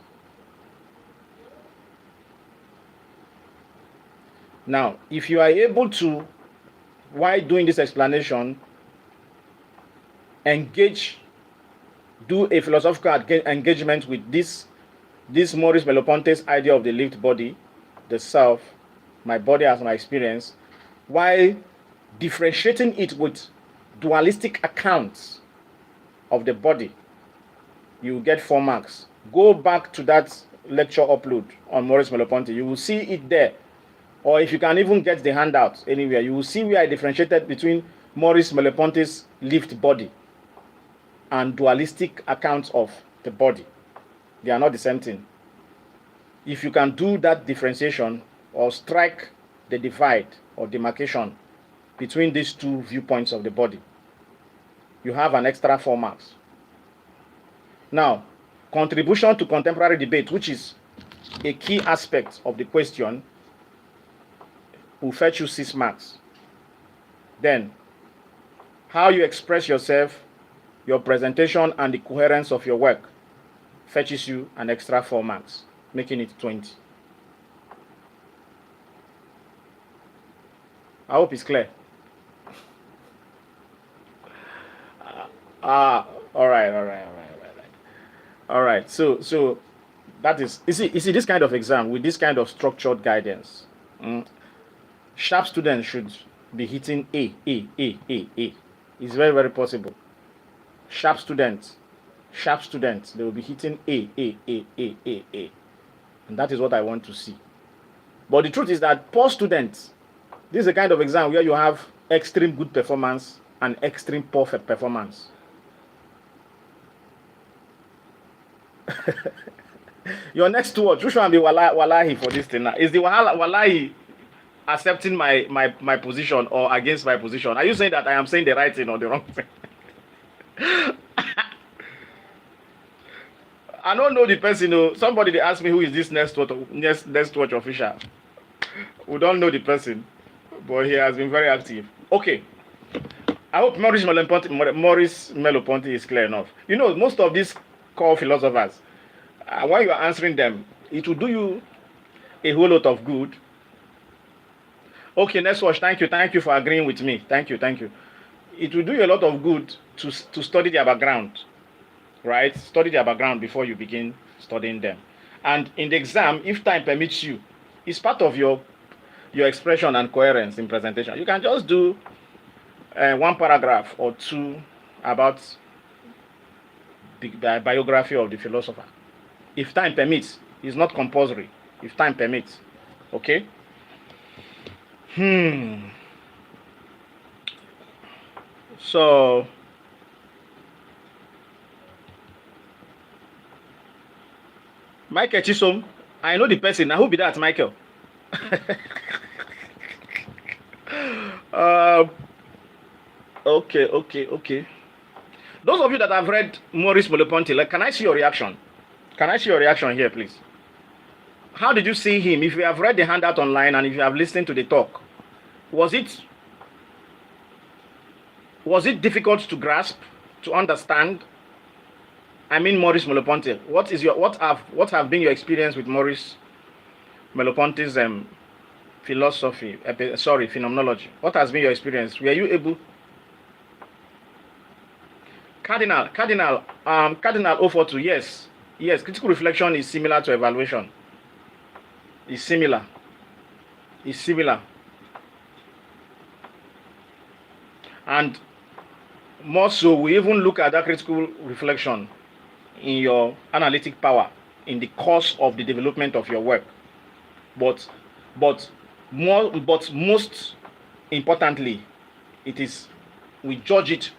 Now, if you are able to, while doing this explanation, do a philosophical engagement with this Maurice Merleau-Ponty's idea of the lived body, the self, my body as my experience, while differentiating it with dualistic accounts of the body, you get 4 marks. Go back to that lecture upload on Maurice Merleau-Ponty. You will see it there. Or if you can even get the handout anywhere, you will see where I differentiated between Maurice Merleau-Ponty's lived body and dualistic accounts of the body. They are not the same thing. If you can do that differentiation or strike the divide or demarcation between these two viewpoints of the body, you have an extra 4 marks. Now, contribution to contemporary debate, which is a key aspect of the question, will fetch you 6 marks. Then, how you express yourself, your presentation, and the coherence of your work fetches you an extra 4 marks, making it 20. I hope it's clear. All right. So that is, you see this kind of exam with this kind of structured guidance, sharp students should be hitting A. It's very, very possible. Sharp students, they will be hitting A. And that is what I want to see. But the truth is that poor students, this is a kind of exam where you have extreme good performance and extreme perfect performance. Your next watch, which one be wallahi for this thing now? Is the wallahi accepting my position or against my position? Are you saying that I am saying the right thing or the wrong thing? I don't know the person. Somebody they asked me who is this next watch official. We don't know the person, but he has been very active. Okay. I hope Maurice Merleau-Ponty is clear enough. Most of these core philosophers, while you are answering them, it will do you a whole lot of good. Okay, next watch. Thank you for agreeing with me. Thank you. It will do you a lot of good to study their background, right? Study their background before you begin studying them. And in the exam, if time permits you, it's part of your expression and coherence in presentation. You can just do 1 paragraph or 2 about the biography of the philosopher. If time permits, it's not compulsory. If time permits, okay? So, Michael Chisom, I know the person. Now, who be that, Michael? Okay. Those of you that have read Maurice Merleau-Ponty, like, can I see your reaction? Can I see your reaction here, please? How did you see him? If you have read the handout online and if you have listened to the talk, was it difficult to grasp, to understand? I mean, Maurice Merleau-Ponty. What have been your experience with Maurice Merleau-Ponty's phenomenology? What has been your experience? Were you able? Cardinal 042, yes. Critical reflection is similar to evaluation. It's similar. And more so, we even look at that critical reflection in your analytic power in the course of the development of your work. But most importantly, we judge it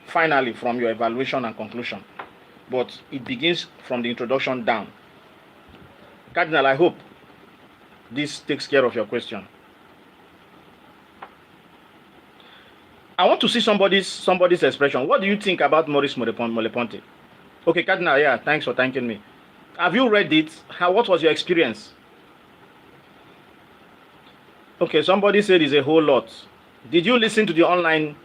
finally from your evaluation and conclusion. But it begins from the introduction down. Cardinal, I hope this takes care of your question. I want to see somebody's expression. What do you think about Maurice Merleau-Ponty? Okay, Cardinal, yeah, thanks for thanking me. Have you read it? What was your experience? Okay, somebody said it's a whole lot. Did you listen to the online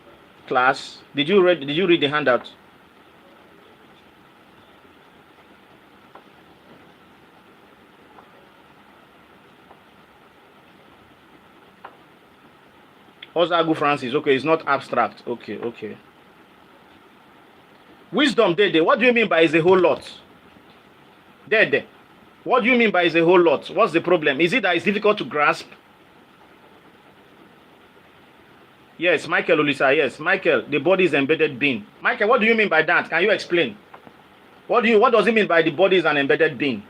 class? Did you read the handout? Ozagu Francis, okay, it's not abstract. Okay. Wisdom, Dede, what do you mean by is a whole lot? Dede, what do you mean by is a whole lot? What's the problem? Is it that it's difficult to grasp? Yes, Michael Olisa, yes. Michael, the body is embedded being. Michael, what do you mean by that? Can you explain? What does it mean by the body is an embedded being?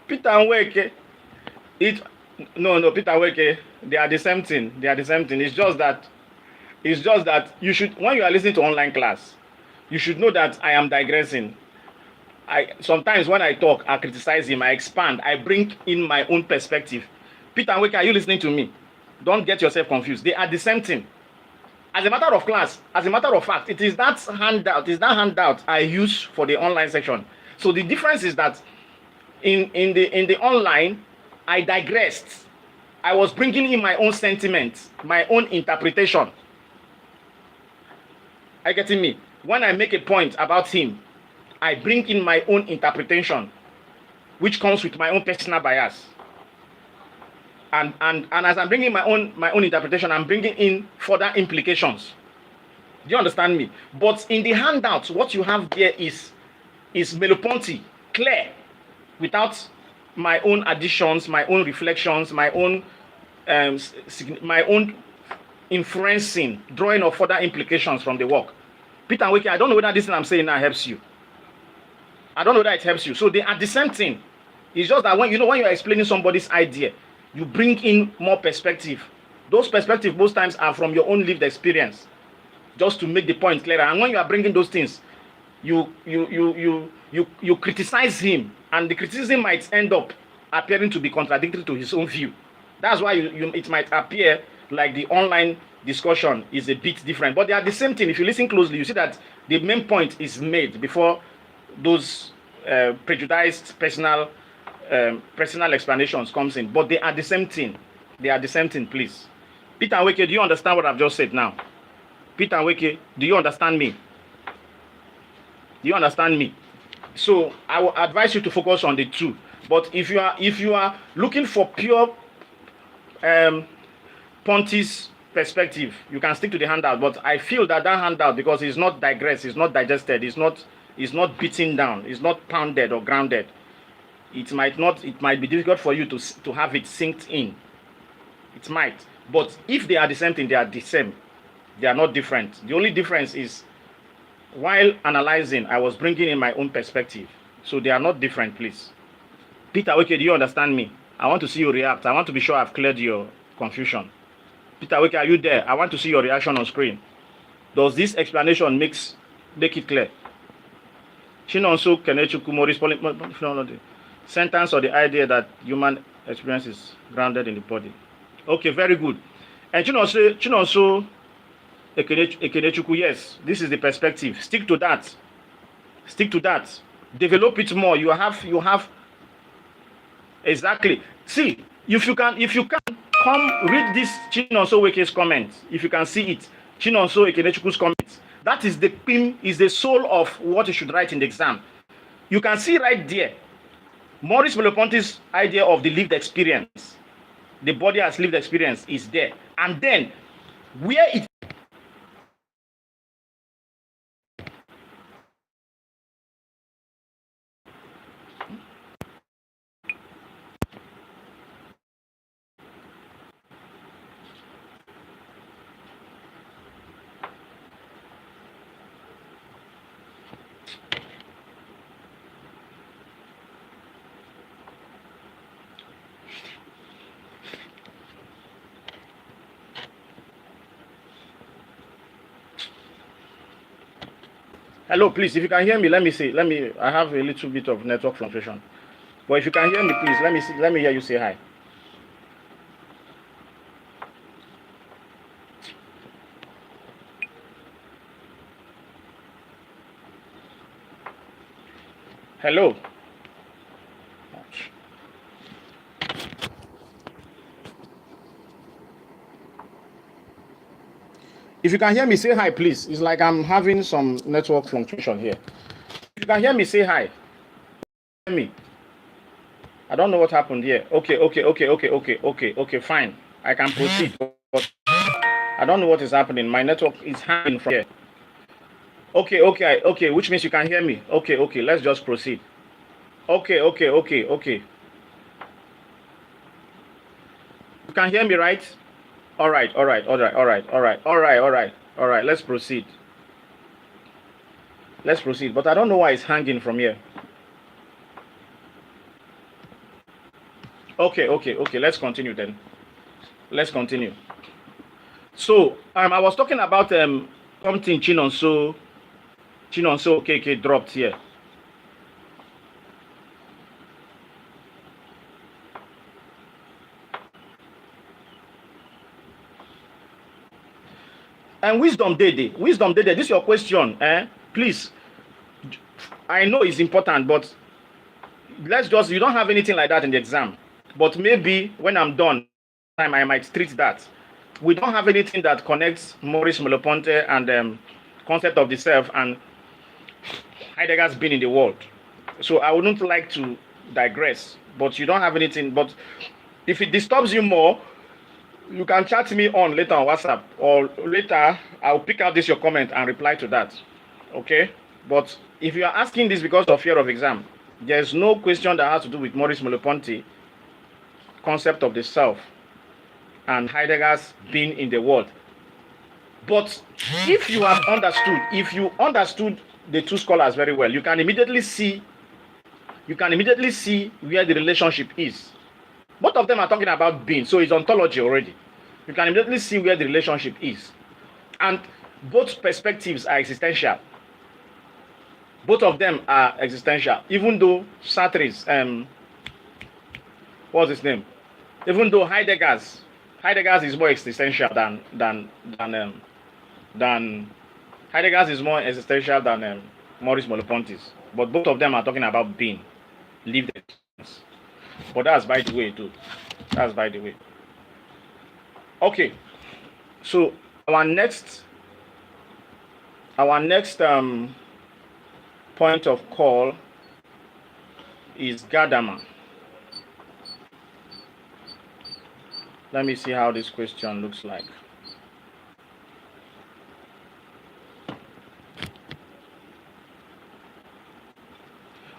Peter and Weke, Peter and Weke, they are the same thing. It's just that you should, when you are listening to online class, you should know that I am digressing. Sometimes when I talk, I criticize him, I expand, I bring in my own perspective. Peter and Weke, are you listening to me? Don't get yourself confused. They are the same thing. As a matter of fact, it is that handout I use for the online section. So the difference is that in the online, I digressed. I was bringing in my own sentiments, my own interpretation. Are you getting me? When I make a point about him, I bring in my own interpretation, which comes with my own personal bias. And as I'm bringing my own interpretation, I'm bringing in further implications. Do you understand me? But in the handout, what you have there is Merleau-Ponty, clear, without my own additions, my own reflections, my own inferencing, drawing of further implications from the work. Peter and Weke, I don't know whether this thing I'm saying now helps you. I don't know whether it helps you. So they are the same thing. It's just that when you're explaining somebody's idea, you bring in more perspective. Those perspectives most times are from your own lived experience, just to make the point clearer. And when you are bringing those things, you criticize him, and the criticism might end up appearing to be contradictory to his own view. That's why it might appear like the online discussion is a bit different, but they are the same thing. If you listen closely, you see that the main point is made before those prejudiced personal explanations comes in. But they are the same thing. Please, Peter and Weke, do you understand what I've just said now? Peter and Weke, do you understand me? So I will advise you to focus on the two. But if you are looking for pure Ponty's perspective, you can stick to the handout. But I feel that handout, because it's not digressed, it's not digested, it's not beaten down, it's not pounded or grounded, it might be difficult for you to have it synced in. It might. But if they are the same thing, they are the same. They are not different. The only difference is, while analyzing, I was bringing in my own perspective. So they are not different, please. Peter, okay, do you understand me? I want to see you react. I want to be sure I've cleared your confusion. Peter, okay, are you there? I want to see your reaction on screen. Does this explanation Make it clear. Chinonso Kenechukwu Morris Phenomenology. Sentence or the idea that human experience is grounded in the body. Okay, very good. And Chinonso Ekenechukwu, yes, this is the perspective. Stick to that. Stick to that. Develop it more. You have exactly. See, if you can come read this Chinonso Weke's comment. If you can see it, Chinonso Ekenechukwu's comment. That is the theme, is the soul of what you should write in the exam. You can see right there, Maurice Merleau-Ponty's idea of the lived experience. The body as lived experience is there. And then, where it hello, please, if you can hear me, let me see. I have a little bit of network fluctuation. But if you can hear me, please, let me hear you say hi. Hello. If you can hear me, say hi, please. It's like I'm having some network fluctuation here. If you can hear me, say hi. Hear me. I don't know what happened here. Okay, fine. I can proceed. But I don't know what is happening. My network is hanging from here. Okay, which means you can hear me. Okay, let's just proceed. Okay. You can hear me, right? All right. Let's proceed. But I don't know why it's hanging from here. Okay. Let's continue then. So I was talking about something Chinonso KK dropped here. And wisdom dede. This is your question. Please. I know it's important, but you don't have anything like that in the exam. But maybe when I'm done, I might treat that. We don't have anything that connects Maurice Merleau-Ponty and concept of the self and Heidegger's being in the world. So I wouldn't like to digress, but you don't have anything. But if it disturbs you more, you can chat me on later on WhatsApp, or later I'll pick out your comment and reply to that. Okay? But if you are asking this because of fear of exam, there's no question that has to do with Maurice Merleau-Ponty concept of the self and Heidegger's being in the world. But if you understood the two scholars very well, you can immediately see where the relationship is. Both of them are talking about being, so it's ontology already. You can immediately see where the relationship is. And both perspectives are existential. Both of them are existential, even though Sartre's, what's his name? Even though Heidegger's is more existential than Heidegger's is more existential than Maurice Merleau-Ponty's. But both of them are talking about being, lived experience. But that's by the way too. Okay. So our next point of call is Gadamer. Let me see how this question looks like.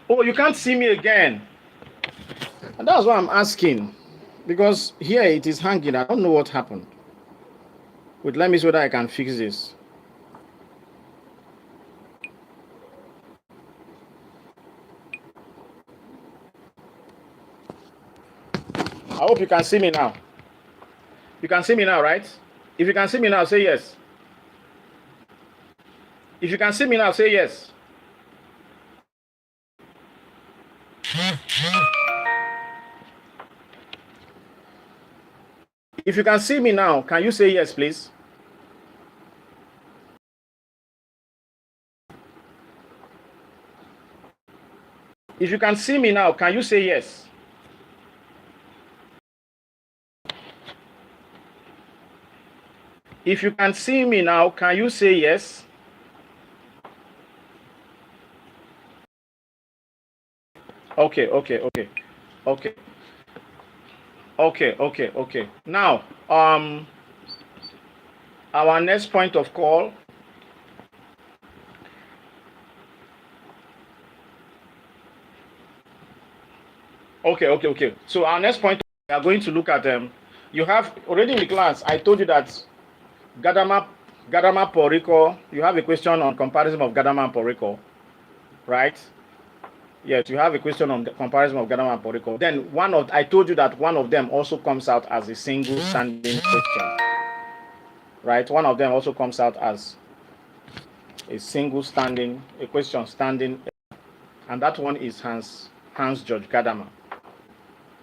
Oh, you can't see me again. And that's why I'm asking. Because here it is hanging. I don't know what happened. Wait, let me see whether I can fix this. I hope you can see me now. You can see me now, right? If you can see me now, say yes. If you can see me now, say yes. If you can see me now, can you say yes, please? If you can see me now, can you say yes? If you can see me now, can you say yes? Okay, okay, okay, okay, okay, okay, okay. Now, our next point of call. Okay, okay, okay. So our next point, we are going to look at you have already in the class. I told you that Gadama, Gadama Poriko. You have a question on comparison of Gadama and Poriko, right? Yes, you have a question on the comparison of Gadama and Poriko. Then I told you that one of them also comes out as a single standing question, right? One of them also comes out as a single standing, a question standing, and that one is Hans George Gadama.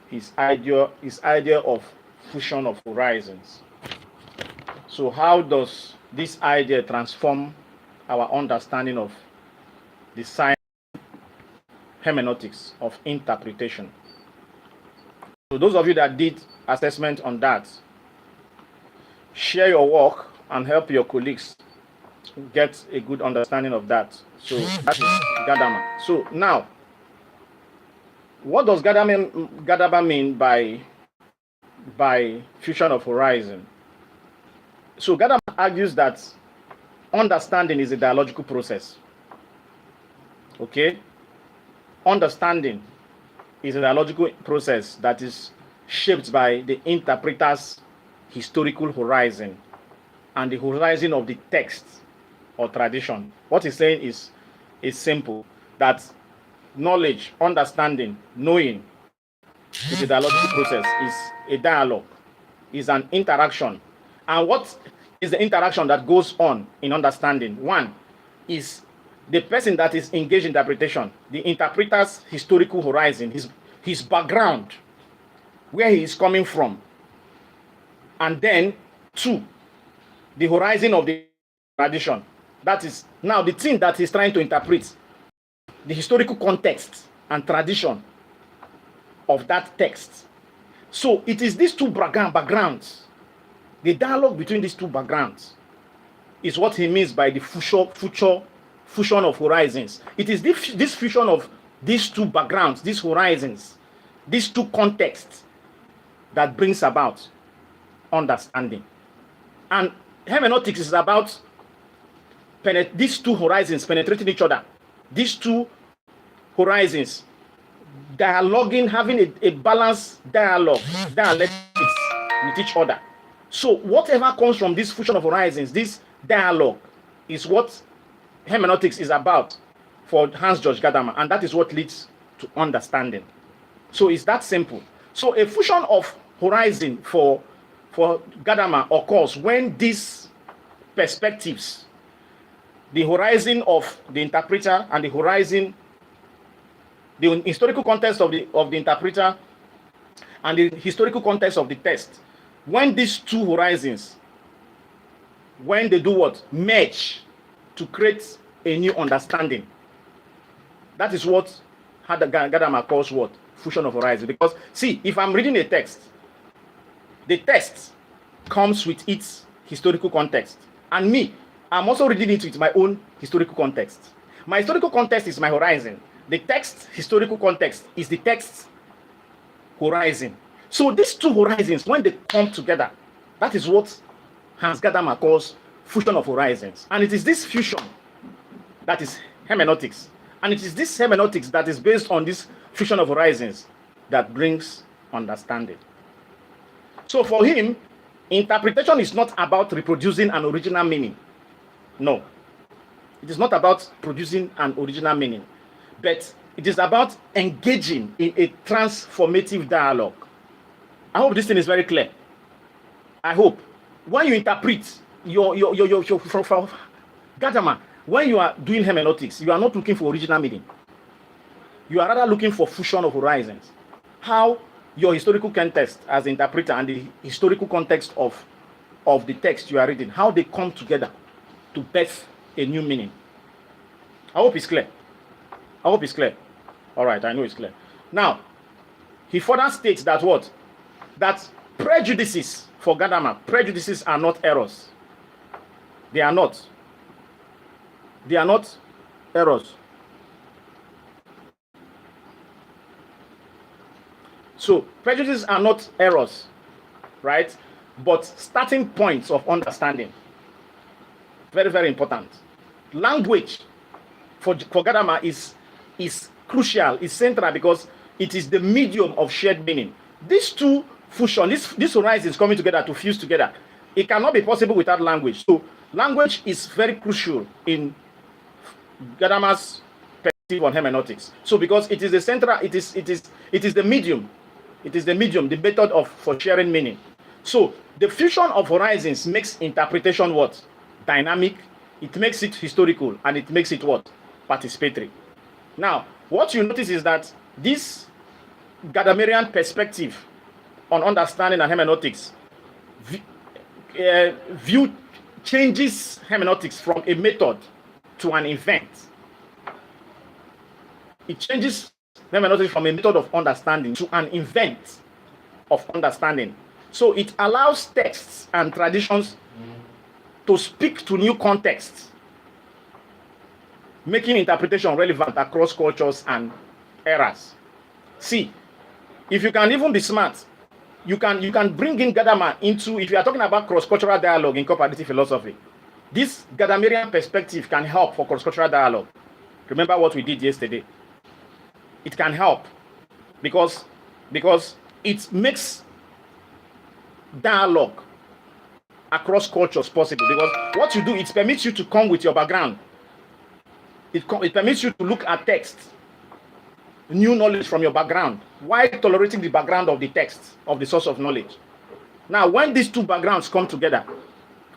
His idea of fusion of horizons. So how does this idea transform our understanding of the science hermeneutics of interpretation? So those of you that did assessment on that, share your work and help your colleagues get a good understanding of that. So that is Gadama. So now, what does Gadama mean by fusion of horizon? So Gadama argues that understanding is a dialogical process. Okay? Understanding is a dialogical process that is shaped by the interpreter's historical horizon and the horizon of the text or tradition. What he's saying is simple, that knowledge, understanding, knowing is a dialogical process, is a dialogue, is an interaction. And what is the interaction that goes on in understanding? One is the person that is engaged in interpretation, the interpreter's historical horizon, his background, where he is coming from. And then two, the horizon of the tradition. That is now the thing that he's trying to interpret, the historical context and tradition of that text. So it is these two backgrounds, the dialogue between these two backgrounds is what he means by the fusion of horizons. It is this fusion of these two backgrounds, these horizons, these two contexts that brings about understanding. And hermeneutics is about these two horizons penetrating each other. These two horizons dialoguing, having a balanced dialectics with each other. So whatever comes from this fusion of horizons, this dialogue, is what hermeneutics is about for Hans George Gadama, and that is what leads to understanding. So it's that simple. So a fusion of horizon for Gadama occurs when these perspectives, the horizon of the interpreter and the horizon, the historical context of the interpreter and the historical context of the text, when these two horizons, when they do what? Merge to create a new understanding. That is what Gadama calls what? Fusion of horizon. Because see, if I'm reading a text, the text comes with its historical context. And me, I'm also reading it with my own historical context. My historical context is my horizon. The text historical context is the text horizon. So these two horizons, when they come together, that is what Hans Gadama calls fusion of horizons. And it is this fusion that is hermeneutics. And it is this hermeneutics that is based on this fusion of horizons that brings understanding. So for him, interpretation is not about reproducing an original meaning. No. It is not about producing an original meaning. But it is about engaging in a transformative dialogue. I hope this thing is very clear. I hope. When you interpret from Gadama, when you are doing hermeneutics, you are not looking for original meaning. You are rather looking for fusion of horizons. How your historical context as interpreter and the historical context of the text you are reading, how they come together to birth a new meaning. I hope it's clear. I hope it's clear. All right, I know it's clear. Now, he further states that what? That prejudices for Gadamer, prejudices are not errors. They are not. They are not errors. So, prejudices are not errors, right? But starting points of understanding. Very, very important. Language for Gadamer is crucial, is central, because it is the medium of shared meaning. These two fusion, this horizons coming together to fuse together, it cannot be possible without language. So language is very crucial in Gadamer's perspective on hermeneutics. So because it is the central, it is the medium, the method for sharing meaning. So the fusion of horizons makes interpretation what? Dynamic. It makes it historical, and it makes it what? Participatory. Now, what you notice is that this Gadamerian perspective on understanding and hermeneutics view changes hermeneutics from a method to an event. It changes hermeneutics from a method of understanding to an event of understanding. So it allows texts and traditions to speak to new contexts, making interpretation relevant across cultures and eras. See, if you can even be smart, you can bring in Gadamer into, if you are talking about cross-cultural dialogue in comparative philosophy, this Gadamerian perspective can help for cross-cultural dialogue. Remember what we did yesterday. It can help because it makes dialogue across cultures possible, because what you do, it permits you to come with your background. It permits you to look at text, new knowledge from your background, while tolerating the background of the text, of the source of knowledge. Now, when these two backgrounds come together,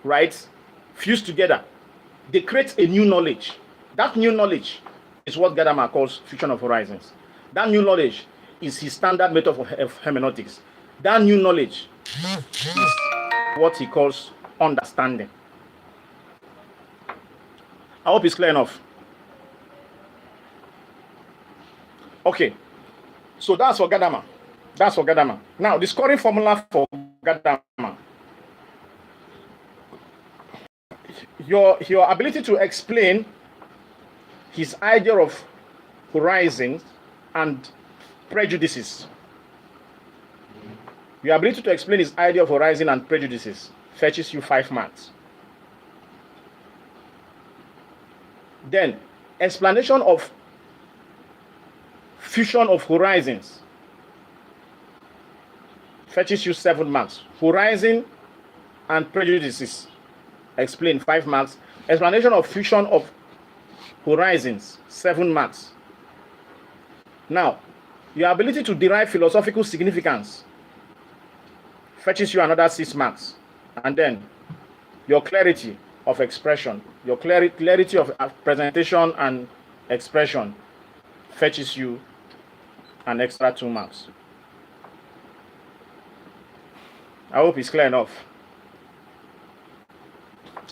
right, fuse together, they create a new knowledge. That new knowledge is what Gadamer calls fusion of horizons. That new knowledge is his standard method of hermeneutics. That new knowledge is what he calls understanding. I hope it's clear enough. Okay, so that's for Gadamer. That's for Gadamer. Now, the scoring formula for Gadamer. Your ability to explain his idea of horizons and prejudices. Your ability to explain his idea of horizon and prejudices fetches you 5 marks. Then, explanation of fusion of horizons fetches you 7 marks. Horizon and prejudices explain 5 marks. Explanation of fusion of horizons 7 marks. Now, your ability to derive philosophical significance fetches you another 6 marks. And then your clarity of expression, your clarity of presentation and expression fetches you an extra 2 marks. I hope it's clear enough.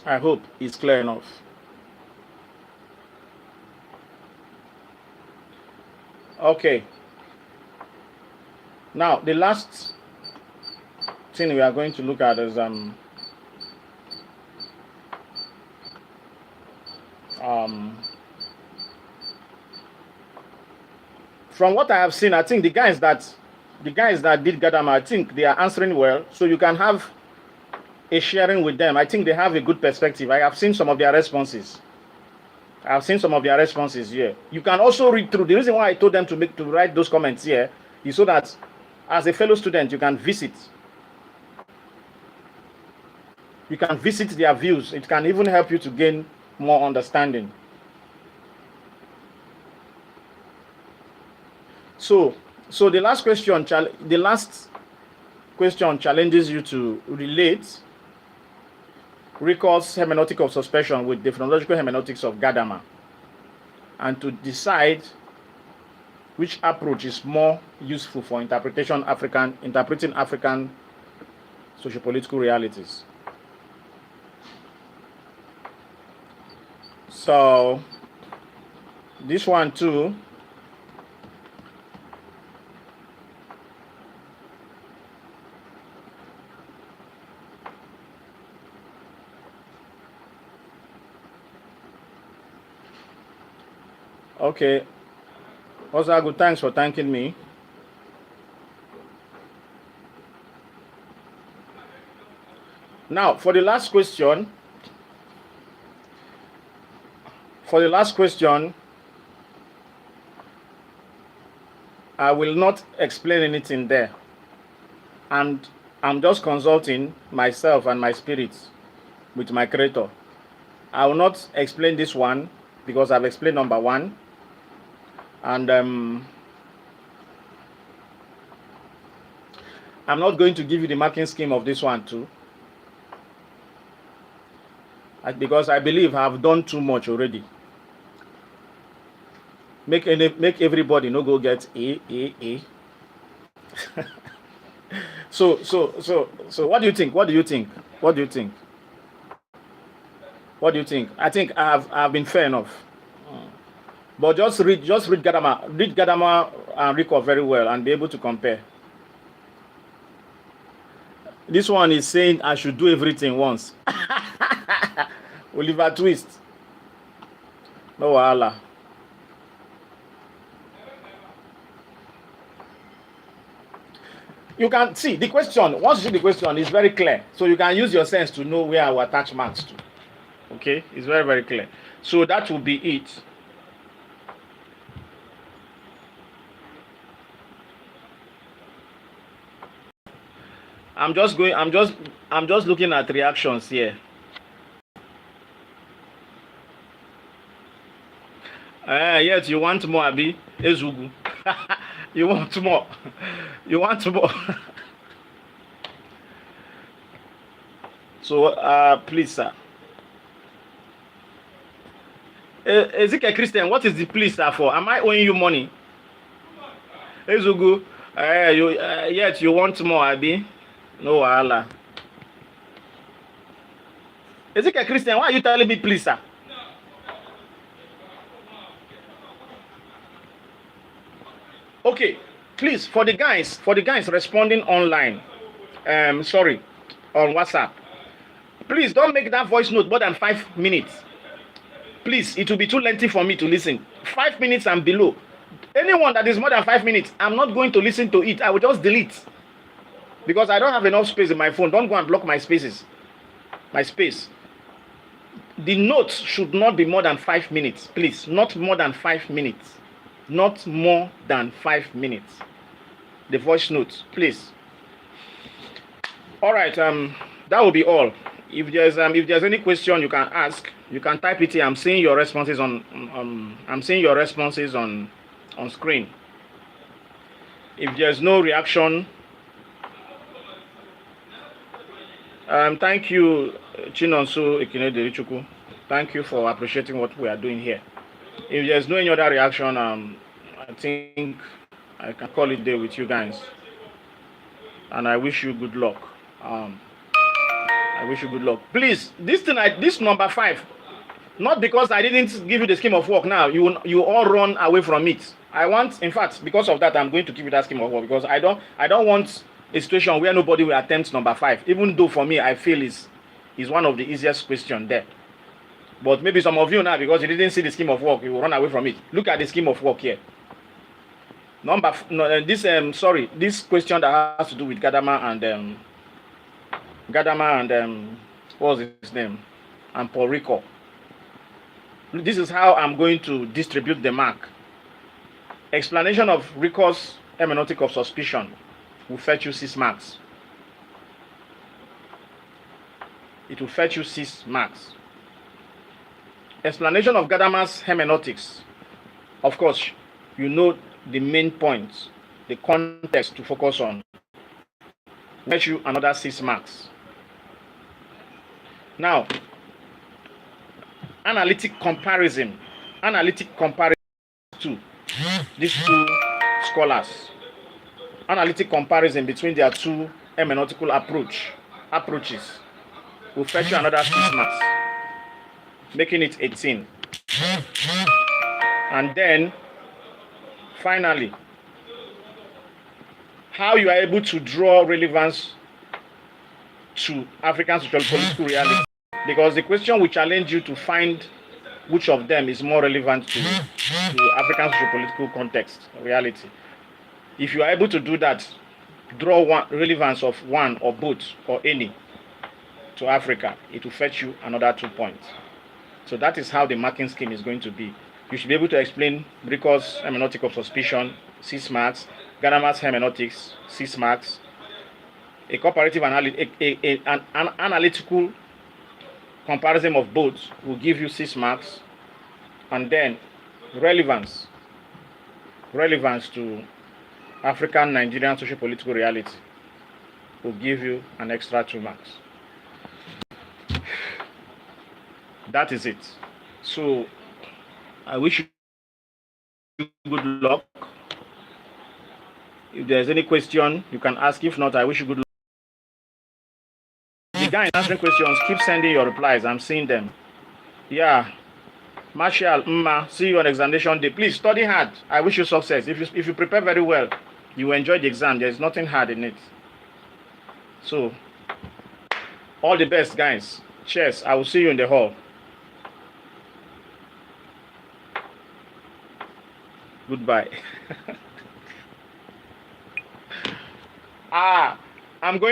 I hope it's clear enough. Okay. Now, the last thing we are going to look at is from what I have seen, I think the guys that did Gadamer, I think they are answering well. So you can have a sharing with them. I think they have a good perspective. I have seen some of their responses. Here. You can also read through. The reason why I told them to write those comments here is so that as a fellow student, you can visit. You can visit their views. It can even help you to gain more understanding. So the last question challenges you to relate Rico's hermeneutic of suspension with the phenomenological hermeneutics of Gadamer, and to decide which approach is more useful for interpreting African sociopolitical realities. So this one too, okay. Osagu, thanks for thanking me. Now, for the last question, I will not explain anything there. And I'm just consulting myself and my spirits with my creator. I will not explain this one because I've explained number one. And I'm not going to give you the marking scheme of this one too, because I believe I've done too much already. Make everybody no go get A. So what do you think? What do you think? I think I've been fair enough. But just read Gadamer and Rico very well and be able to compare. This one is saying I should do everything once. Oliver Twist. No wahala. You can see the question. Once you see the question, it's very clear. So you can use your sense to know where I will attach marks to. Okay, it's very, very clear. So that will be it. I'm just looking at reactions here. Yes, you want more, Abi? Ezugu. You want more. You want more. So, please, sir. Ezekiel Christian, what is the please, sir, for? Am I owing you money? Ezugu, yet you want more, Abi? No wahala. Ezekiel Christian, why are you telling me please, sir? Okay, please, for the guys responding online, sorry, on WhatsApp, please don't make that voice note more than 5 minutes. Please, it will be too lengthy for me to listen. 5 minutes and below. Anyone that is more than 5 minutes, I'm not going to listen to it. I will just delete. Because I don't have enough space in my phone. Don't go and block my space. The notes should not be more than 5 minutes. Please, not more than 5 minutes. Not more than 5 minutes. The voice notes, please. All right, that will be all. If there's any question you can ask, you can type it here. I'm seeing your responses on screen. If there's no reaction, thank you, Chinonso Ekinederichuku. Thank you for appreciating what we are doing here. If there's no any other reaction, I think I can call it day with you guys. And I wish you good luck. Please, this number 5, not because I didn't give you the scheme of work now, you all run away from it. I want, in fact, because of that, I'm going to give you that scheme of work, because I don't want a situation where nobody will attempt number 5, even though for me, I feel is one of the easiest questions there. But maybe some of you now, because you didn't see the scheme of work, you will run away from it. Look at the scheme of work here. This question that has to do with Gadamer and what was his name? And Paul Rico. This is how I'm going to distribute the mark. Explanation of Rico's hermeneutic of suspicion will fetch you 6 marks. It will fetch you 6 marks. Explanation of Gadamer's hermeneutics. Of course, you know the main points, the context to focus on. Will fetch you another 6 marks. Now, analytic comparison to these two scholars. Analytic comparison between their two hermeneutical approaches will fetch you another 6 marks, making it 18. And then, finally, how you are able to draw relevance to African social political reality. Because the question will challenge you to find which of them is more relevant to African social political context, reality. If you are able to do that, draw one relevance of one or both or any to Africa, it will fetch you another 2 points. So that is how the marking scheme is going to be. You should be able to explain Brico's hermeneutic of suspicion, 6 marks, Gadamer's hermeneutics, 6 marks, a comparative an analytical comparison of both will give you 6 marks, and then relevance to African Nigerian social political reality will give you an extra 2 marks. That is it. So I wish you good luck. If there's any question, you can ask. If not, I wish you good luck. The guy answering questions, keep sending your replies. I'm seeing them. Yeah. Marshall, see you on examination day. Please study hard. I wish you success. If you prepare very well, you will enjoy the exam. There's nothing hard in it. So, all the best, guys. Cheers. I will see you in the hall. Goodbye. I'm going